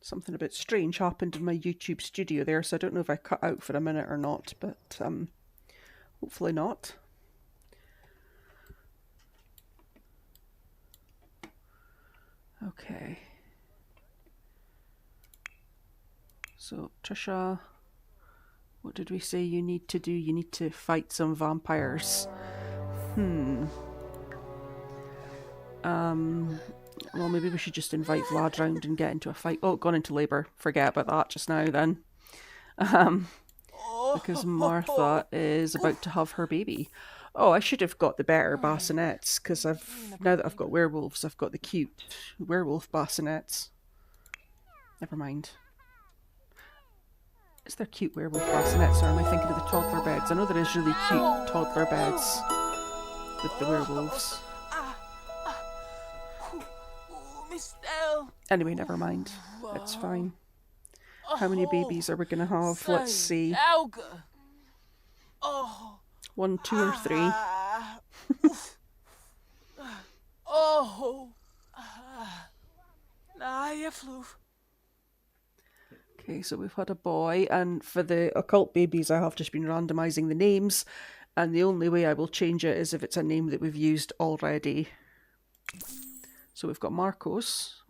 Something a bit strange happened in my YouTube studio there, so I don't know if I cut out for a minute or not, but hopefully not. Okay. So, Tricia, what did we say you need to do? You need to fight some vampires. Well, maybe we should just invite Vlad round and get into a fight. Oh, gone into labour. Forget about that just now then. Because Martha is about to have her baby. Oh, I should have got the better bassinets, because now that I've got werewolves, I've got the cute werewolf bassinets. Never mind. Is there cute werewolf bassinets, or am I thinking of the toddler beds? I know there is really cute toddler beds with the werewolves. Anyway, never mind. It's fine. How many babies are we going to have? Let's see. Alga. Oh. 1, 2, or 3. Oh. I flew. Okay, so we've had a boy, and for the occult babies, I have just been randomising the names, and the only way I will change it is if it's a name that we've used already. So we've got Marcos.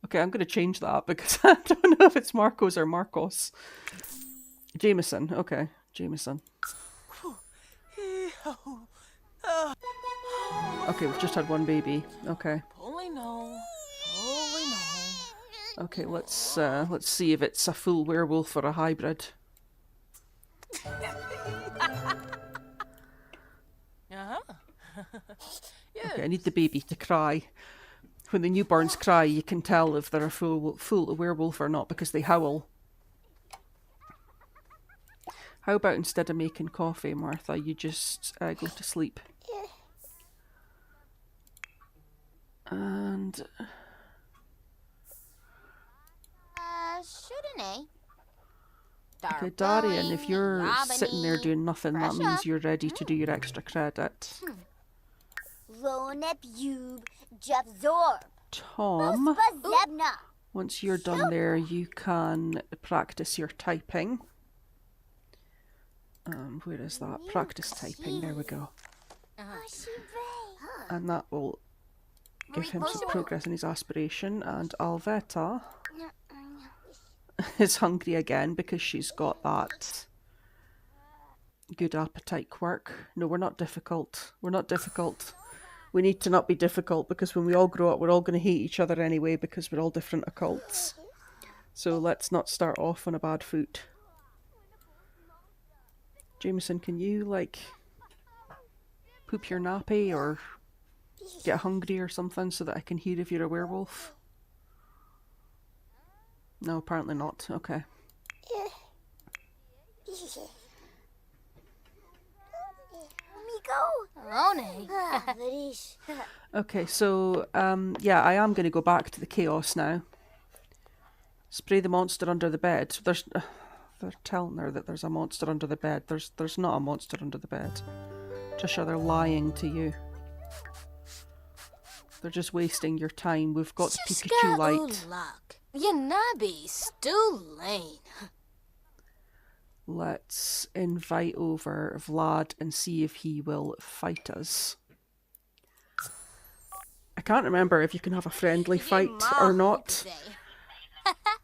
Okay, I'm going to change that because I don't know if it's Marcos or Marcos. Jameson. Okay, Jameson. Okay, we've just had one baby. Okay. Okay, let's see if it's a full werewolf or a hybrid. Okay, I need the baby to cry. When the newborns cry, you can tell if they're a full werewolf or not because they howl. How about instead of making coffee, Martha, you just go to sleep? And... shouldn't okay, Darian, if you're sitting there doing nothing, that means you're ready to do your extra credit. Tom, once you're done there, you can practice your typing. Where is that? Practice typing. There we go. And that will give him some progress in his aspiration. And Alvetta is hungry again because she's got that good appetite quirk. No, we're not difficult. We're not difficult. We need to not be difficult because when we all grow up, we're all going to hate each other anyway because we're all different occults. So let's not start off on a bad foot. Jameson, can you, like, poop your nappy or get hungry or something so that I can hear if you're a werewolf? No, apparently not. Okay. Okay, so, yeah, I am going to go back to the chaos now. Spray the monster under the bed. They're telling her that there's a monster under the bed. There's not a monster under the bed. Tricia, they're lying to you. They're just wasting your time. We've got Pikachu light. Let's invite over Vlad and see if he will fight us. I can't remember if you can have a friendly fight or not.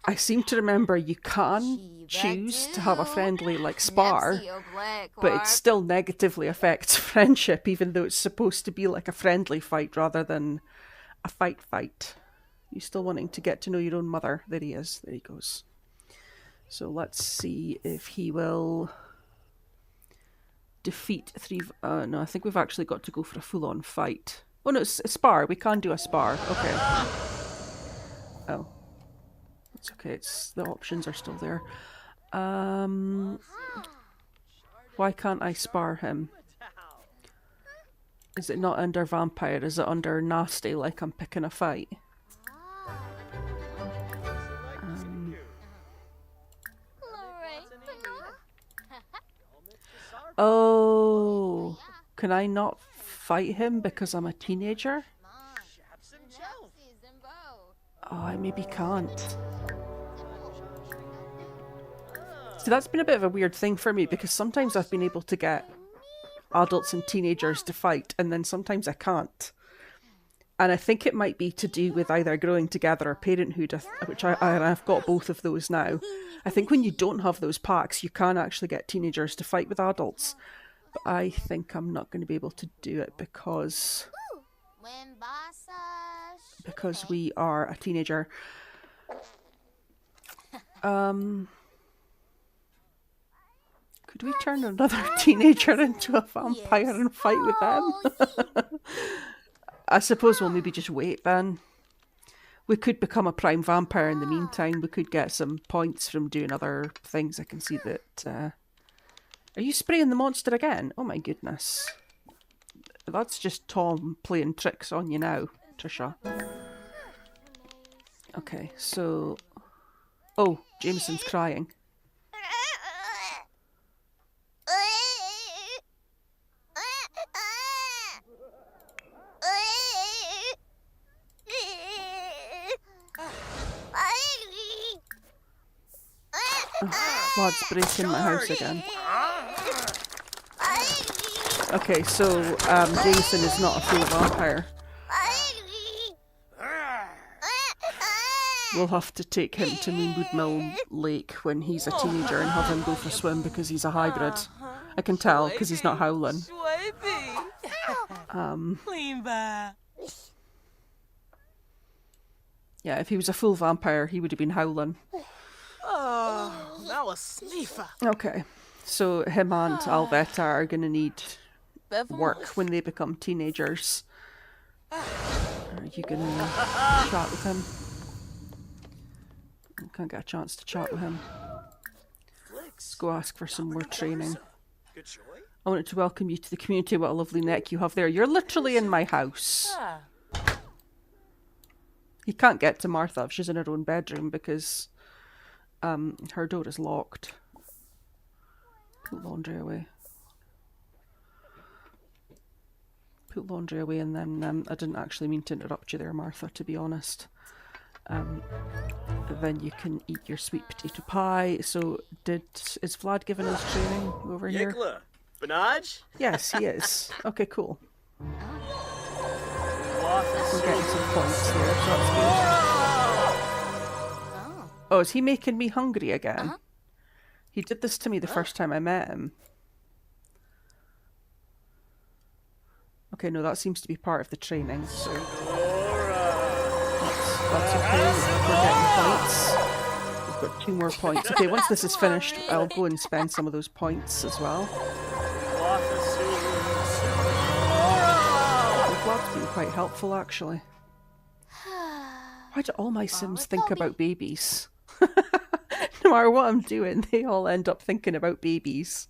I seem to remember you can choose to have a friendly, like, spar, but it still negatively affects friendship, even though it's supposed to be like a friendly fight rather than a fight. You still wanting to get to know your own mother? There he is. There he goes. So let's see if he will defeat 3... no, I think we've actually got to go for a full-on fight. Oh no, it's a spar. We can do a spar. Okay. Oh. It's okay, the options are still there. Why can't I spar him? Is it not under vampire? Is it under nasty, like I'm picking a fight? Oh, can I not fight him because I'm a teenager? Oh, I maybe can't. See, that's been a bit of a weird thing for me because sometimes I've been able to get adults and teenagers to fight and then sometimes I can't. And I think it might be to do with either growing together or parenthood, which I've got both of those now. I think when you don't have those packs, you can actually get teenagers to fight with adults. But I think I'm not going to be able to do it because we are a teenager. Could we turn another teenager into a vampire and fight with them? I suppose we'll maybe just wait then. We could become a prime vampire in the meantime. We could get some points from doing other things. I can see that... Are you spraying the monster again? Oh my goodness. That's just Tom playing tricks on you now. Tricia. Okay, so... Oh, Jameson's crying. Flood's breaking my house again. Okay, so Jameson is not a full vampire. We'll have to take him to Moonwood Mill Lake when he's a teenager and have him go for a swim because he's a hybrid. I can tell because he's not howling. Yeah, if he was a full vampire, he would have been howling. Oh, that was sniffer. Okay, so him and Alvetta are going to need work when they become teenagers. Are you going to chat with him? I can't get a chance to chat with him. Let's go ask for some more training. I wanted to welcome you to the community. What a lovely neck you have there. You're literally in my house. You can't get to Martha if she's in her own bedroom because her door is locked. Put laundry away. Put laundry away, and then I didn't actually mean to interrupt you there, Martha, to be honest. Then you can eat your sweet potato pie. So, is Vlad giving us training over here? Benaj? Yes, he is. Okay, cool. We're getting some points here, so that's good. Oh, is he making me hungry again? He did this to me the first time I met him. Okay, no, that seems to be part of the training, so... That's okay, we're getting points. We've got 2 more points. Okay, once this is finished, I'll go and spend some of those points as well. Vlad's been quite helpful, actually. Why do all my Sims think about babies? No matter what I'm doing, they all end up thinking about babies.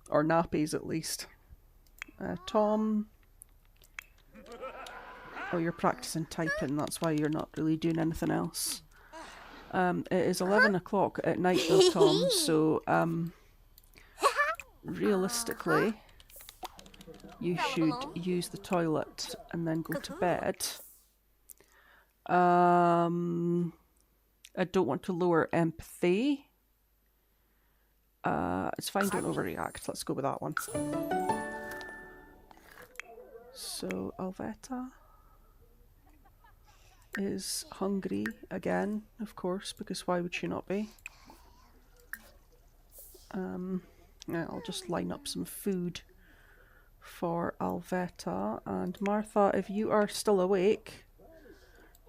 Or nappies, at least. Tom... Oh, you're practicing typing, that's why you're not really doing anything else. It is 11 o'clock at night though, Tom, so realistically you should use the toilet and then go to bed. I don't want to lower empathy. It's fine, don't overreact. Let's go with that one. So, Alvetta is hungry again, of course, because why would she not be? Yeah, I'll just line up some food for Alvetta. And Martha, if you are still awake,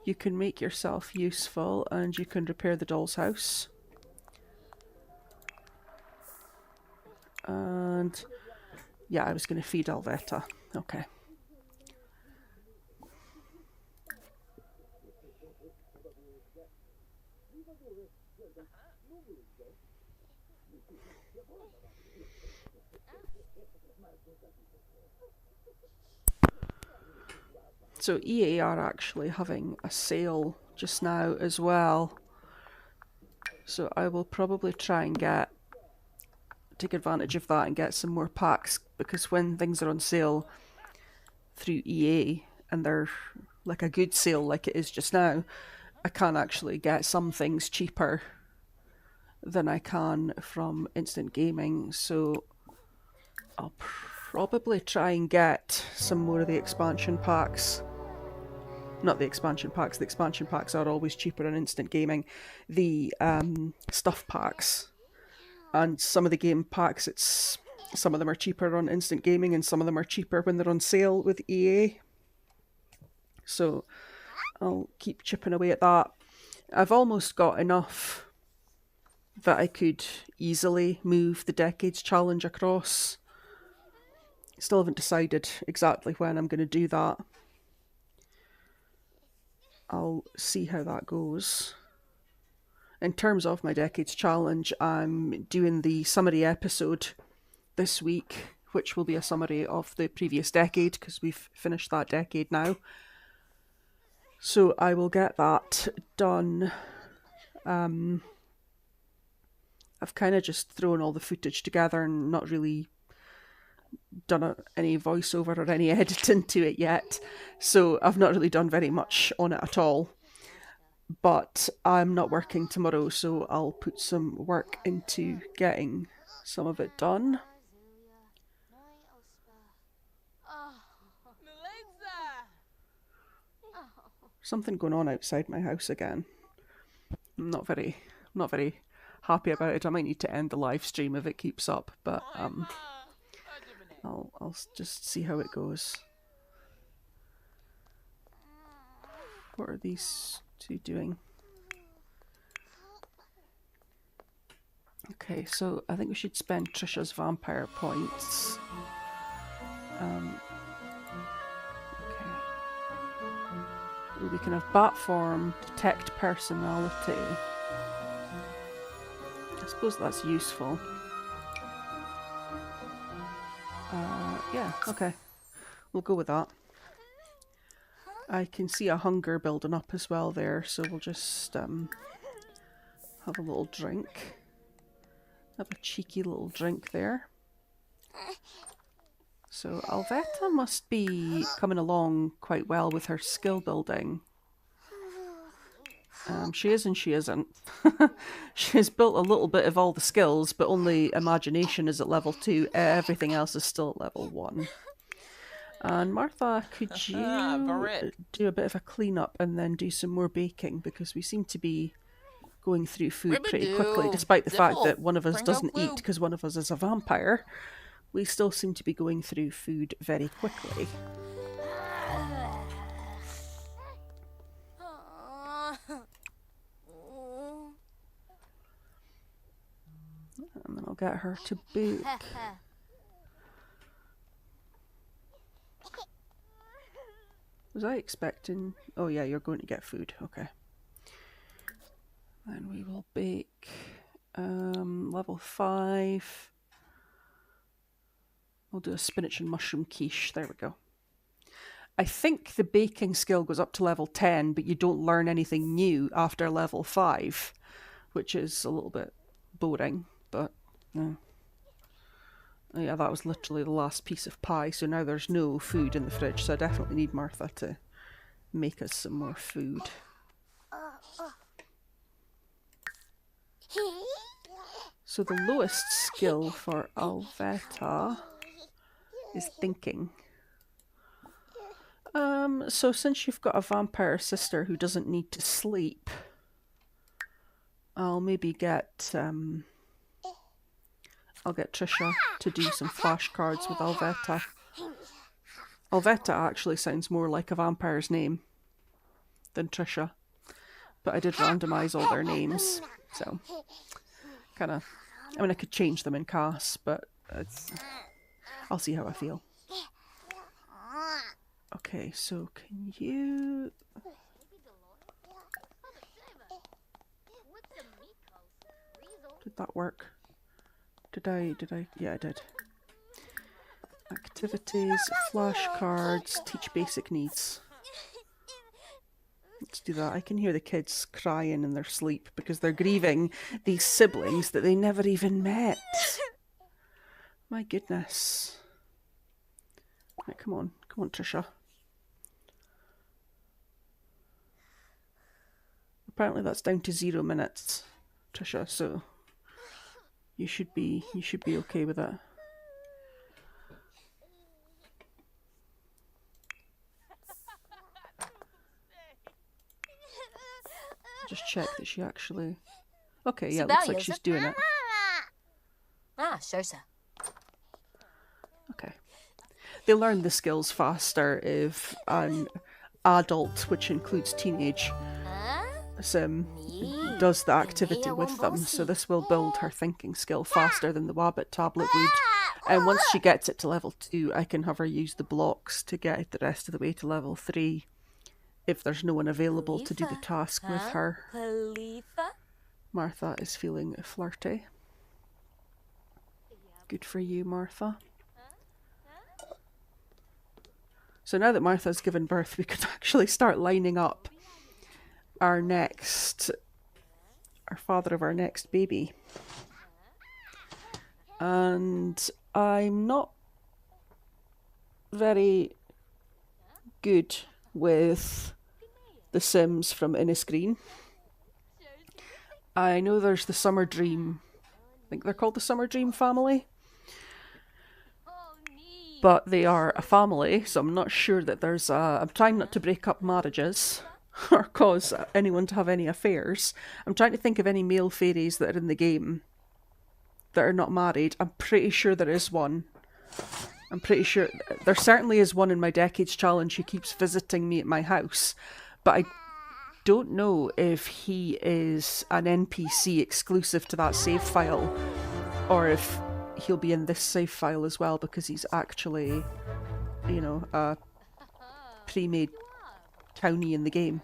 you can make yourself useful and you can repair the doll's house. And yeah, I was going to feed Alvetta. Okay. So EA are actually having a sale just now as well. So I will probably try and take advantage of that and get some more packs, because when things are on sale through EA and they're like a good sale like it is just now, I can actually get some things cheaper than I can from instant gaming. So I'll probably try and get some more of the expansion packs. Not the expansion packs are always cheaper in instant gaming. The stuff packs. And some of the game packs, some of them are cheaper on instant gaming and some of them are cheaper when they're on sale with EA. So I'll keep chipping away at that. I've almost got enough that I could easily move the Decades Challenge across. Still haven't decided exactly when I'm going to do that. I'll see how that goes. In terms of my Decades Challenge, I'm doing the summary episode this week, which will be a summary of the previous decade, because we've finished that decade now. So I will get that done. I've kind of just thrown all the footage together and not really done any voiceover or any editing to it yet. So I've not really done very much on it at all. But I'm not working tomorrow, so I'll put some work into getting some of it done. Something going on outside my house again. I'm not very happy about it. I might need to end the live stream if it keeps up, but I'll just see how it goes. What are these two doing? Okay, so I think we should spend Tricia's vampire points. We can have bat form, detect personality. I suppose that's useful. Yeah, okay. We'll go with that. I can see a hunger building up as well there, so we'll just have a little drink. Have a cheeky little drink there. So Alvetta must be coming along quite well with her skill building. She is and she isn't. She has built a little bit of all the skills, but only imagination is at level 2. Everything else is still at level 1. And Martha, could you do a bit of a clean-up and then do some more baking? Because we seem to be going through food pretty quickly, despite the fact that one of us doesn't eat because one of us is a vampire. We still seem to be going through food very quickly. And then I'll get her to book. Was I expecting... Oh yeah, you're going to get food. Okay. Then we will bake level 5. We'll do a spinach and mushroom quiche. There we go. I think the baking skill goes up to level 10, but you don't learn anything new after level 5, which is a little bit boring, but yeah. Oh yeah, that was literally the last piece of pie, so now there's no food in the fridge, so I definitely need Martha to make us some more food. So the lowest skill for Alvetta is thinking. So since you've got a vampire sister who doesn't need to sleep, I'll maybe get I'll get Tricia to do some flashcards with Alvetta. Alvetta actually sounds more like a vampire's name than Tricia, but I did randomise all their names, so kind of. I mean, I could change them in CAS, but I'll see how I feel. Okay, so can you... Did that work? Did I? Yeah, I did. Activities, flashcards, teach basic needs. Let's do that. I can hear the kids crying in their sleep because they're grieving these siblings that they never even met. My goodness. Right, come on, Tricia. Apparently that's down to 0 minutes, Tricia, so you should be okay with that. Just check that she actually... Okay, yeah, it looks like she's doing it. Sure, sir. Okay. They learn the skills faster if an adult, which includes teenage, does the activity with them. So this will build her thinking skill faster than the Wabbit tablet would. And once she gets it to level 2, I can have her use the blocks to get it the rest of the way to level 3. If there's no one available to do the task with her. Martha is feeling flirty. Good for you, Martha. So now that Martha's given birth, we could actually start lining up our father of our next baby. And I'm not very good with the Sims from Innisgreen. I know there's the Summer Dream, I think they're called the Summer Dream family, but they are a family, so I'm not sure that there's I'm trying not to break up marriages or cause anyone to have any affairs. I'm trying to think of any male fairies that are in the game that are not married. I'm pretty sure there is one. I'm pretty sure there certainly is one in my Decades Challenge who keeps visiting me at my house, but I don't know if he is an NPC exclusive to that save file, or if he'll be in this save file as well, because he's actually, you know, a pre-made townie in the game.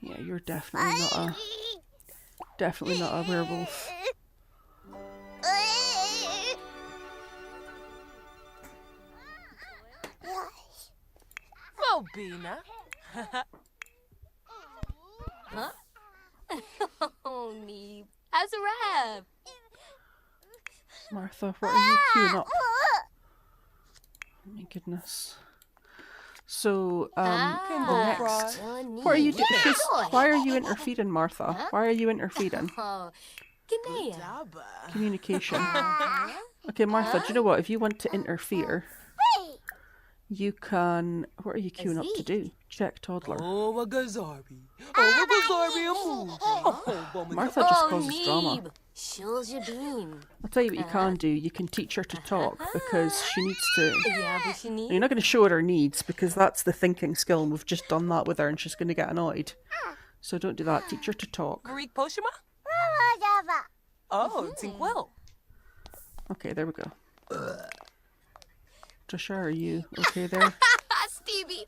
Yeah, you're definitely not a werewolf. Bina. Huh? Oh, me. How's a rap? Martha, what are you queuing up? Oh my goodness. So, next. What are you doing? Why are you interfering, Martha? Why are you interfering? Oh, Communication. Okay, Martha, do you know what? If you want to interfere, you can... What are you queuing up to do? Check Toddler. Oh, my Gazarbi. Oh, Martha just causes drama. Shows your beam. I'll tell you what you can do. You can teach her to talk, because she needs to... Yeah, but she needs... You're not going to show her her needs, because that's the thinking skill, and we've just done that with her, and she's going to get annoyed. So don't do that. Teach her to talk. Greek Poshima? Oh, it's well. Okay, there we go. Tricia, are you okay there? Stevie.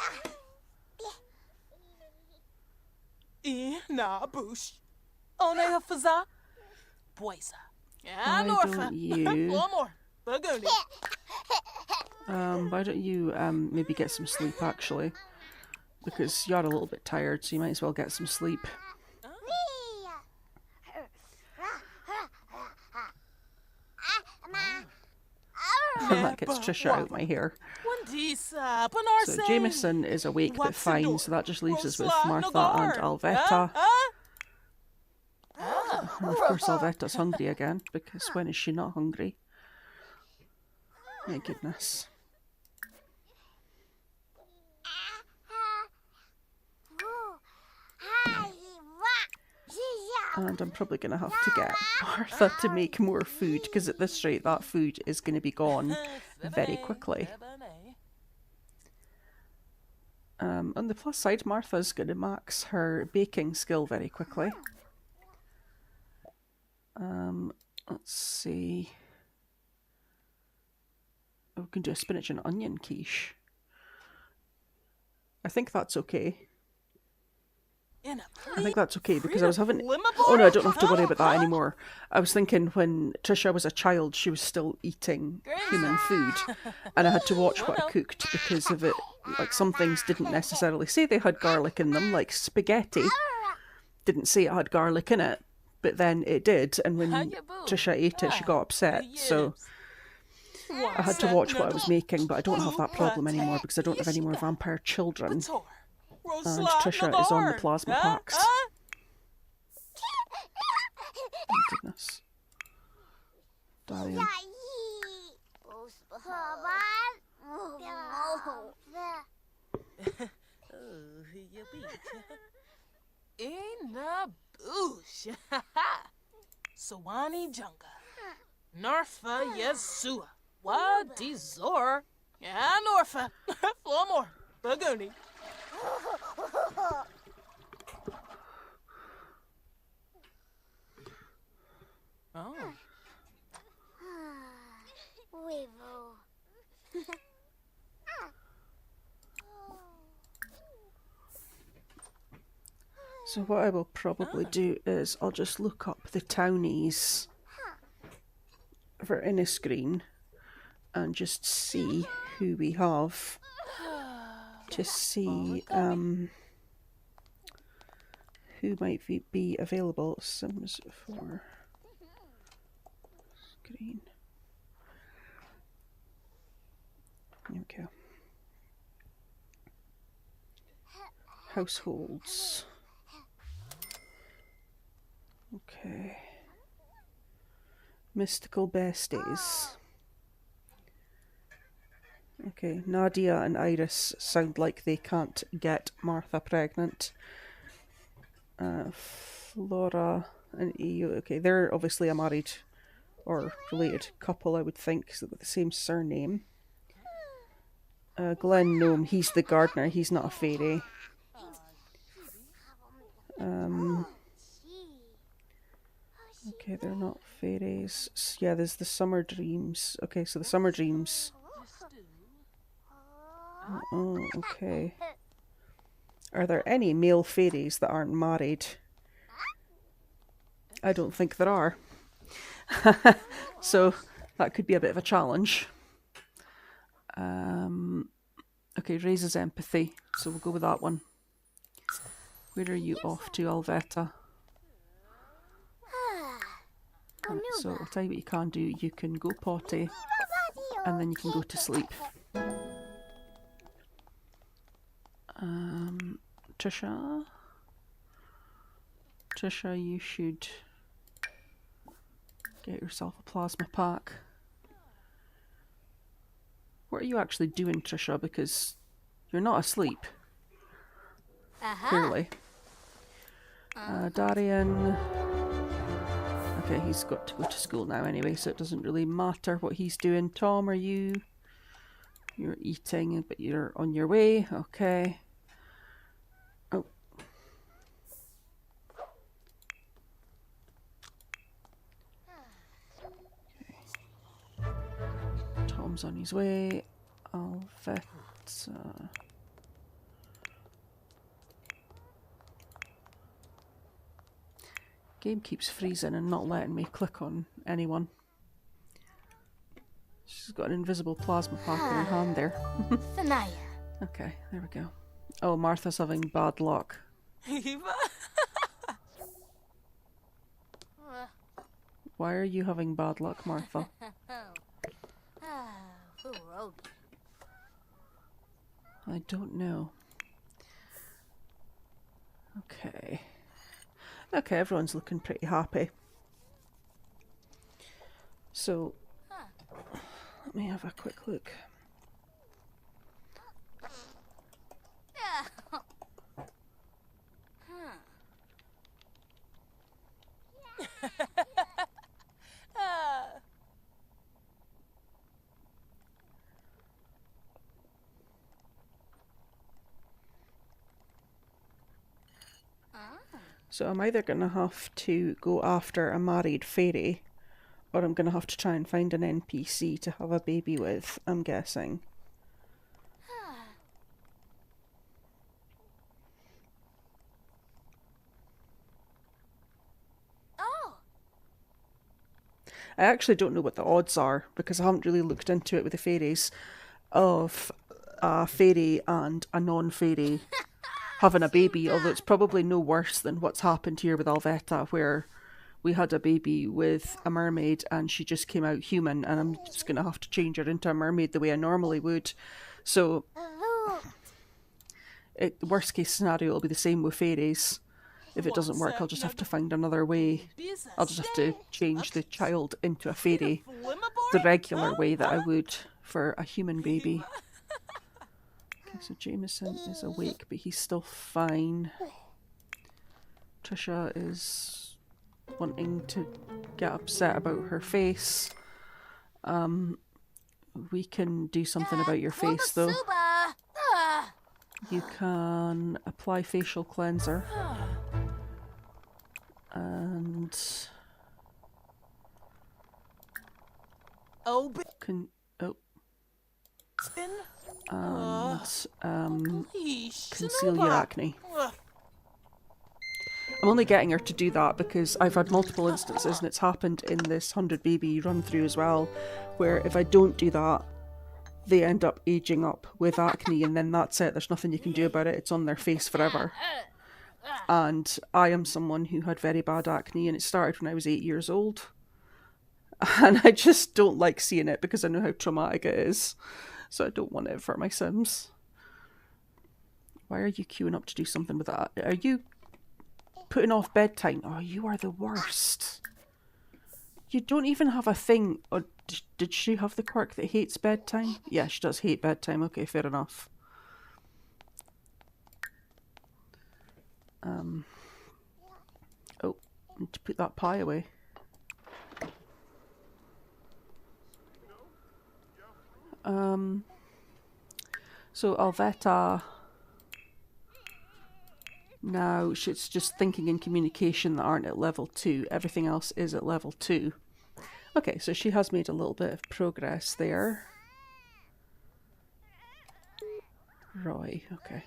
Na bush. One hafaza. Boisa. Why don't you... One more. Bagoni. Why don't you maybe get some sleep, actually? Because you're a little bit tired, so you might as well get some sleep. And that gets Tricia out my hair. So Jameson is awake but fine, so that just leaves us with Martha and Alvetta. And of course Alvetta's hungry again, because when is she not hungry? My goodness. And I'm probably going to have to get Martha to make more food, because at this rate that food is going to be gone very quickly. On the plus side, Martha's going to max her baking skill very quickly. Let's see. Oh, we can do a spinach and onion quiche. I think that's okay. I think that's okay, because I was having... Oh no, I don't have to worry about that anymore. I was thinking when Tricia was a child, she was still eating human food, and I had to watch what I cooked because of it. Like, some things didn't necessarily say they had garlic in them, like spaghetti didn't say it had garlic in it, but then it did, and when Tricia ate it, she got upset, so I had to watch what I was making, but I don't have that problem anymore because I don't have any more vampire children. And Tricia is on the plasma packs. Oh goodness. Darian. In the bush. Sawani Junga. Norfa Yesua. Wadi Zor. Yeah, Norfa. Flomor. Bagoni. Oh. So what I will probably do is I'll just look up the townies for Innisgreen, and just see who we have to see who might be available. Sims for screen. There we go. Households. Okay. Mystical besties. Okay, Nadia and Iris sound like they can't get Martha pregnant. Flora and EU. Okay, they're obviously a married or related couple, I would think, because they've got the same surname. Glenn Gnome, he's the gardener, he's not a fairy. Okay, they're not fairies. Yeah, there's the Summer Dreams. Okay, so the Summer Dreams. Oh, okay. Are there any male fairies that aren't married? I don't think there are. So that could be a bit of a challenge. Okay, raises empathy, so we'll go with that one. Where are you off to, Alvetta? Right, so I'll tell you what you can do. You can go potty, and then you can go to sleep. Tricia? Tricia, you should get yourself a plasma pack. What are you actually doing, Tricia? Because you're not asleep. Clearly. Darian. Okay, he's got to go to school now anyway, so it doesn't really matter what he's doing. Tom, are you? You're eating, but you're on your way. Okay. Oh. Okay. Tom's on his way. Alvetta. Game keeps freezing and not letting me click on anyone. She's got an invisible plasma pack in her hand there. Okay, there we go. Oh, Martha's having bad luck. Why are you having bad luck, Martha? I don't know. Okay. Okay, everyone's looking pretty happy. So, let me have a quick look. So I'm either going to have to go after a married fairy, or I'm going to have to try and find an NPC to have a baby with, I'm guessing. I actually don't know what the odds are, because I haven't really looked into it with the fairies, of a fairy and a non-fairy having a baby, although it's probably no worse than what's happened here with Alvetta, where we had a baby with a mermaid and she just came out human, and I'm just going to have to change her into a mermaid the way I normally would. So, worst case scenario will be the same with fairies. If it doesn't work, I'll just have to find another way. I'll just have to change the child into a fairy the regular way that I would for a human baby. Okay, so Jameson is awake, but he's still fine. Tricia is wanting to get upset about her face. We can do something about your face, though. You can apply facial cleanser. And... Can... Oh. And conceal your acne. I'm only getting her to do that because I've had multiple instances, and it's happened in this 100 baby run through as well, where if I don't do that, they end up aging up with acne, and then that's it. There's nothing you can do about it. It's on their face forever. And I am someone who had very bad acne, and it started when I was 8 years old. And I just don't like seeing it because I know how traumatic it is. So I don't want it for my Sims. Why are you queuing up to do something with that? Are you putting off bedtime? Oh, you are the worst. You don't even have a thing. Or did she have the quirk that hates bedtime? Yeah, she does hate bedtime. Okay, fair enough. Oh, I need to put that pie away. So Alvetta, now it's just thinking and communication that aren't at level 2. Everything else is at level 2. Okay, so she has made a little bit of progress there. Roy, okay.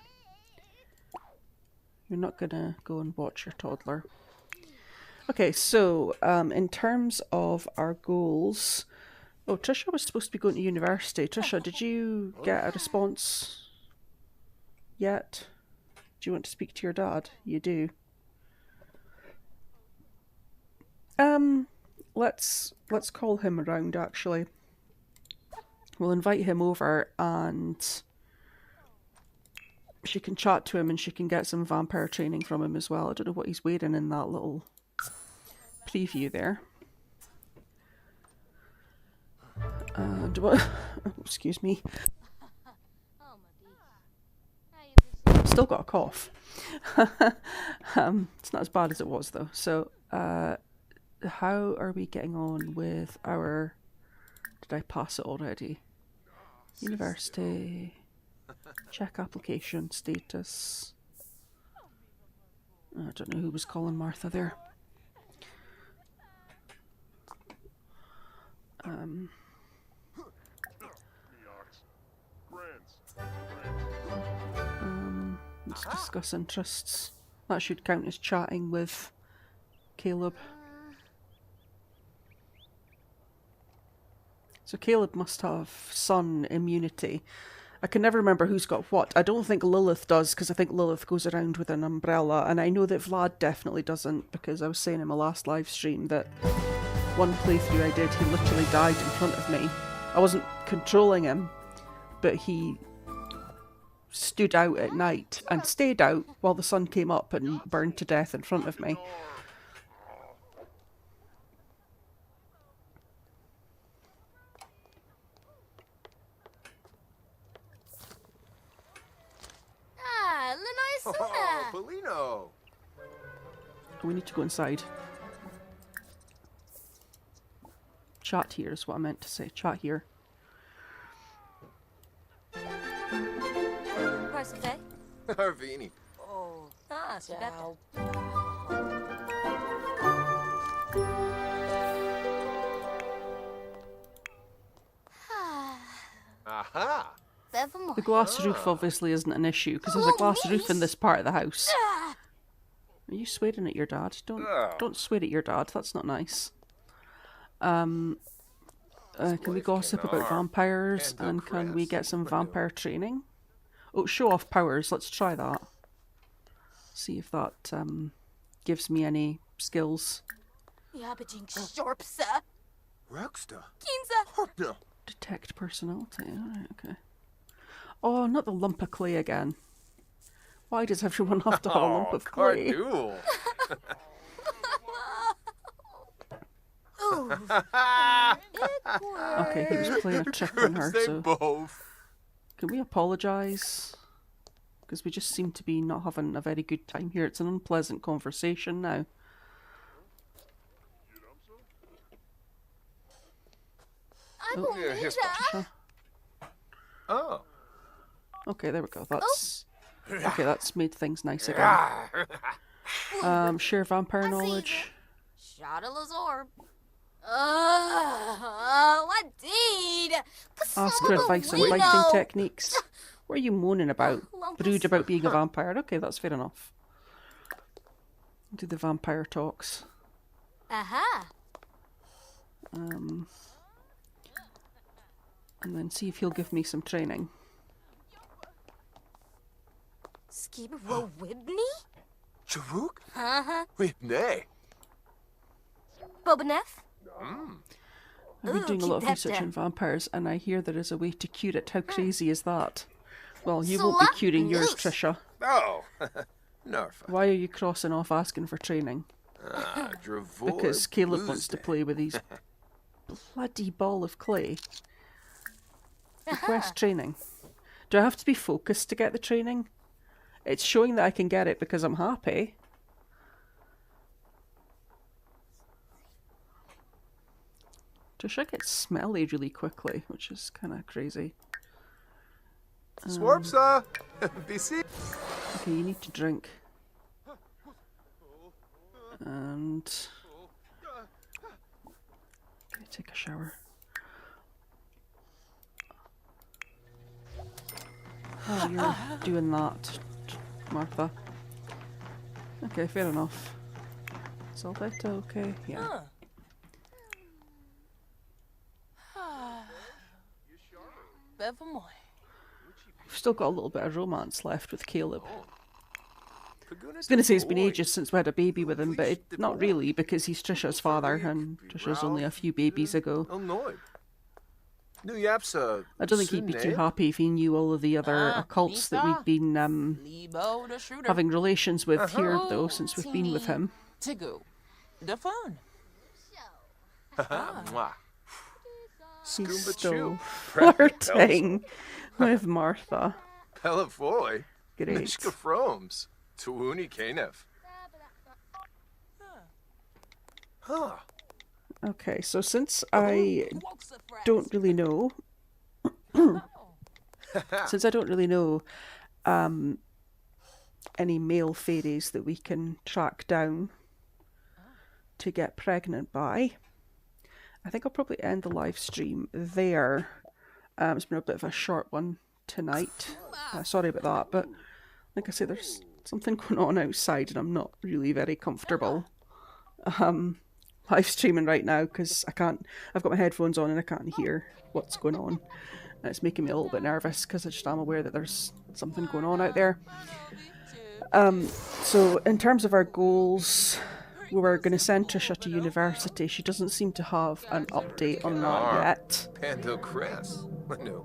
You're not gonna go and watch your toddler. Okay, so in terms of our goals... Oh, Tricia was supposed to be going to university. Tricia, did you get a response yet? Do you want to speak to your dad? You do. Let's call him around, actually. We'll invite him over and she can chat to him and she can get some vampire training from him as well. I don't know what he's wearing in that little preview there. And what? Excuse me. Still got a cough. It's not as bad as it was though. So, how are we getting on with our... Did I pass it already? University. Check application status. I don't know who was calling Martha there. Let's discuss interests. That should count as chatting with Caleb. So Caleb must have sun immunity. I can never remember who's got what. I don't think Lilith does, because I think Lilith goes around with an umbrella, and I know that Vlad definitely doesn't, because I was saying in my last live stream that one playthrough I did, he literally died in front of me. I wasn't controlling him, but he stood out at night and stayed out while the sun came up and burned to death in front of me. Oh, Polino! We need to go inside. Chat here is what I meant to say. Chat here. Arvini. Oh, aspetta. Aha! The glass roof obviously isn't an issue because there's a glass roof in this part of the house. Are you swearing at your dad? Don't swear at your dad. That's not nice. Can we gossip about vampires and can we get some vampire training? Oh, show off powers. Let's try that. See if that gives me any skills. Detect personality. Alright, okay. Oh, not the lump of clay again. Why does everyone have to have a lump of clay? Okay, he was playing a trick on her, so... Can we apologise? Because we just seem to be not having a very good time here. It's an unpleasant conversation now. Oh. Okay, there we go. That's... Okay, that's made things nice again. Share vampire knowledge. Ask for advice on fighting techniques. What are you moaning about? Brood about being a vampire. Okay, that's fair enough. Do the vampire talks. Aha. And then see if he'll give me some training. Skib ro Whitney? Charuk? Uh-huh. Whitney. Bobanef? I've been doing a lot of keep that research on down. vampires, and I hear there is a way to cure it. How crazy is that? Well, you won't be curing yours, Tricia. Oh, Narfa. Why are you crossing off asking for training? Dravoy Because Caleb wants to Bluesday. play with his bloody ball of clay. Request training. Do I have to be focused to get the training? It's showing that I can get it because I'm happy. Trisha gets smelly really quickly, which is kind of crazy. Swarpsa. BC. Okay, you need to drink. And... okay, take a shower. Oh, you're doing that, Martha. Okay, fair enough. Is Alvetta okay? Yeah. Bevermoy. We've still got a little bit of romance left with Caleb. I Paguna was going to say it's been Dravoy. ages since we had a baby with him, but not really, because he's Trisha's father, and Trisha's only a few babies ago. Illinois. New Yapsa. I don't think he'd be too happy if he knew all of the other occults that we've been Lebo the Shooter. having relations with here, though, since we've been with him. Tigu. The phone. Mwah. He's Scuba still Chew. flirting with Martha. Pelavoy. Great. Mishka Fromes. Tuuni Kanev. Huh. Okay, so since I don't really know, any male fairies that we can track down to get pregnant by, I think I'll probably end the live stream there. It's been a bit of a short one tonight. Sorry about that, but like I say, there's something going on outside and I'm not really very comfortable live streaming right now because I've got my headphones on and I can't hear what's going on. And it's making me a little bit nervous because I just am aware that there's something going on out there. So in terms of our goals, we were going to send Tricia to university. She doesn't seem to have an update on that yet. Pando Cress. No.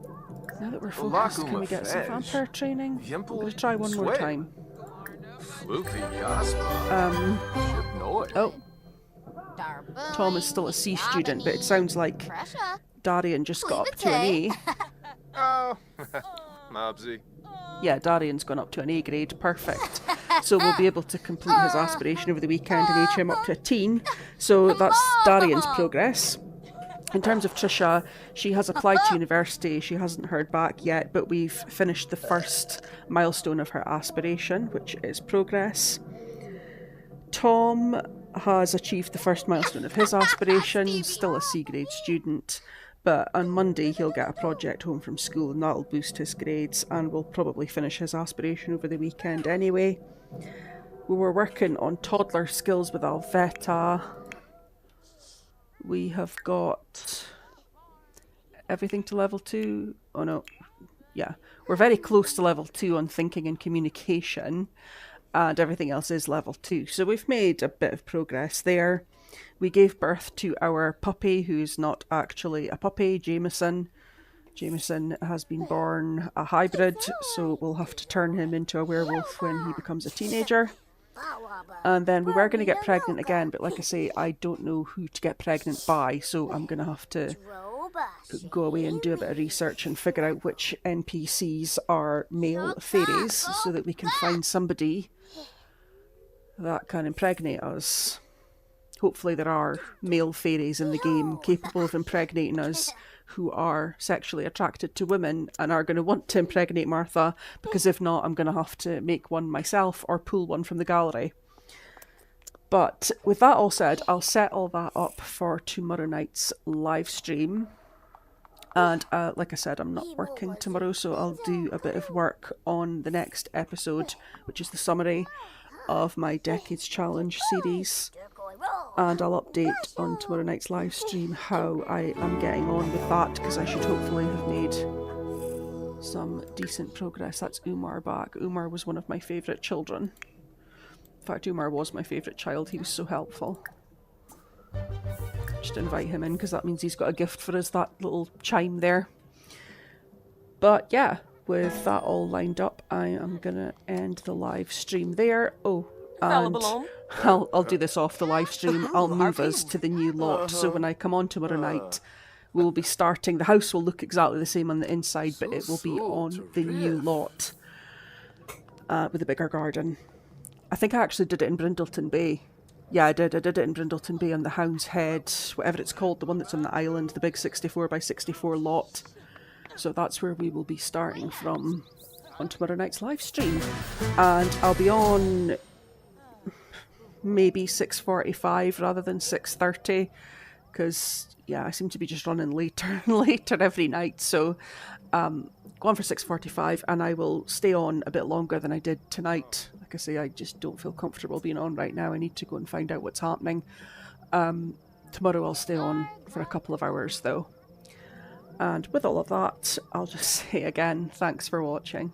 Now that we're focused, can we get some vampire training? I'm going to try one more time. Fluky Yaspa. Shipnoy. Oh, Tom is still a C student, but it sounds like Darian just got up to an A. Oh. Mobsy. Yeah, Darian's gone up to an A grade. Perfect. So we'll be able to complete his aspiration over the weekend and age him up to a teen. So that's Darian's progress. In terms of Tricia, she has applied to university. She hasn't heard back yet, but we've finished the first milestone of her aspiration, which is progress. Tom has achieved the first milestone of his aspiration, still a C grade student, but on Monday he'll get a project home from school and that'll boost his grades, and we'll probably finish his aspiration over the weekend anyway. We were working on toddler skills with Alvetta. We have got everything to level 2. Oh no, yeah. We're very close to level 2 on thinking and communication, and everything else is level 2. So we've made a bit of progress there. We gave birth to our puppy, who's not actually a puppy, Jameson. Jameson has been born a hybrid, so we'll have to turn him into a werewolf when he becomes a teenager. And then we were going to get pregnant again, but like I say, I don't know who to get pregnant by, so I'm going to have to go away and do a bit of research and figure out which NPCs are male fairies so that we can find somebody that can impregnate us. Hopefully there are male fairies in the game capable of impregnating us who are sexually attracted to women and are going to want to impregnate Martha, because if not, I'm going to have to make one myself or pull one from the gallery. But with that all said, I'll set all that up for tomorrow night's live stream. And like I said, I'm not working tomorrow, so I'll do a bit of work on the next episode, which is the summary of my Decades Challenge series, and I'll update on tomorrow night's live stream how I am getting on with that, because I should hopefully have made some decent progress. That's Umar back. Umar was one of my favourite children. In fact, Umar was my favourite child. He was so helpful. Just invite him in, because that means he's got a gift for us, that little chime there. But yeah, with that all lined up, I am going to end the live stream there. Oh, and I'll do this off the live stream. I'll move us to the new lot, so when I come on tomorrow night, we'll be starting. The house will look exactly the same on the inside, but it will be on the new lot with a bigger garden. I think I actually did it in Brindleton Bay. Yeah, I did it in Brindleton Bay on the Hound's Head, whatever it's called, the one that's on the island, the big 64 by 64 lot. So that's where we will be starting from on tomorrow night's live stream. And I'll be on maybe 6:45 rather than 6:30, because yeah, I seem to be just running later and later every night. So go on for 6:45, and I will stay on a bit longer than I did tonight. Like I say, I just don't feel comfortable being on right now. I need to go and find out what's happening. Tomorrow I'll stay on for a couple of hours though. And with all of that, I'll just say again, thanks for watching.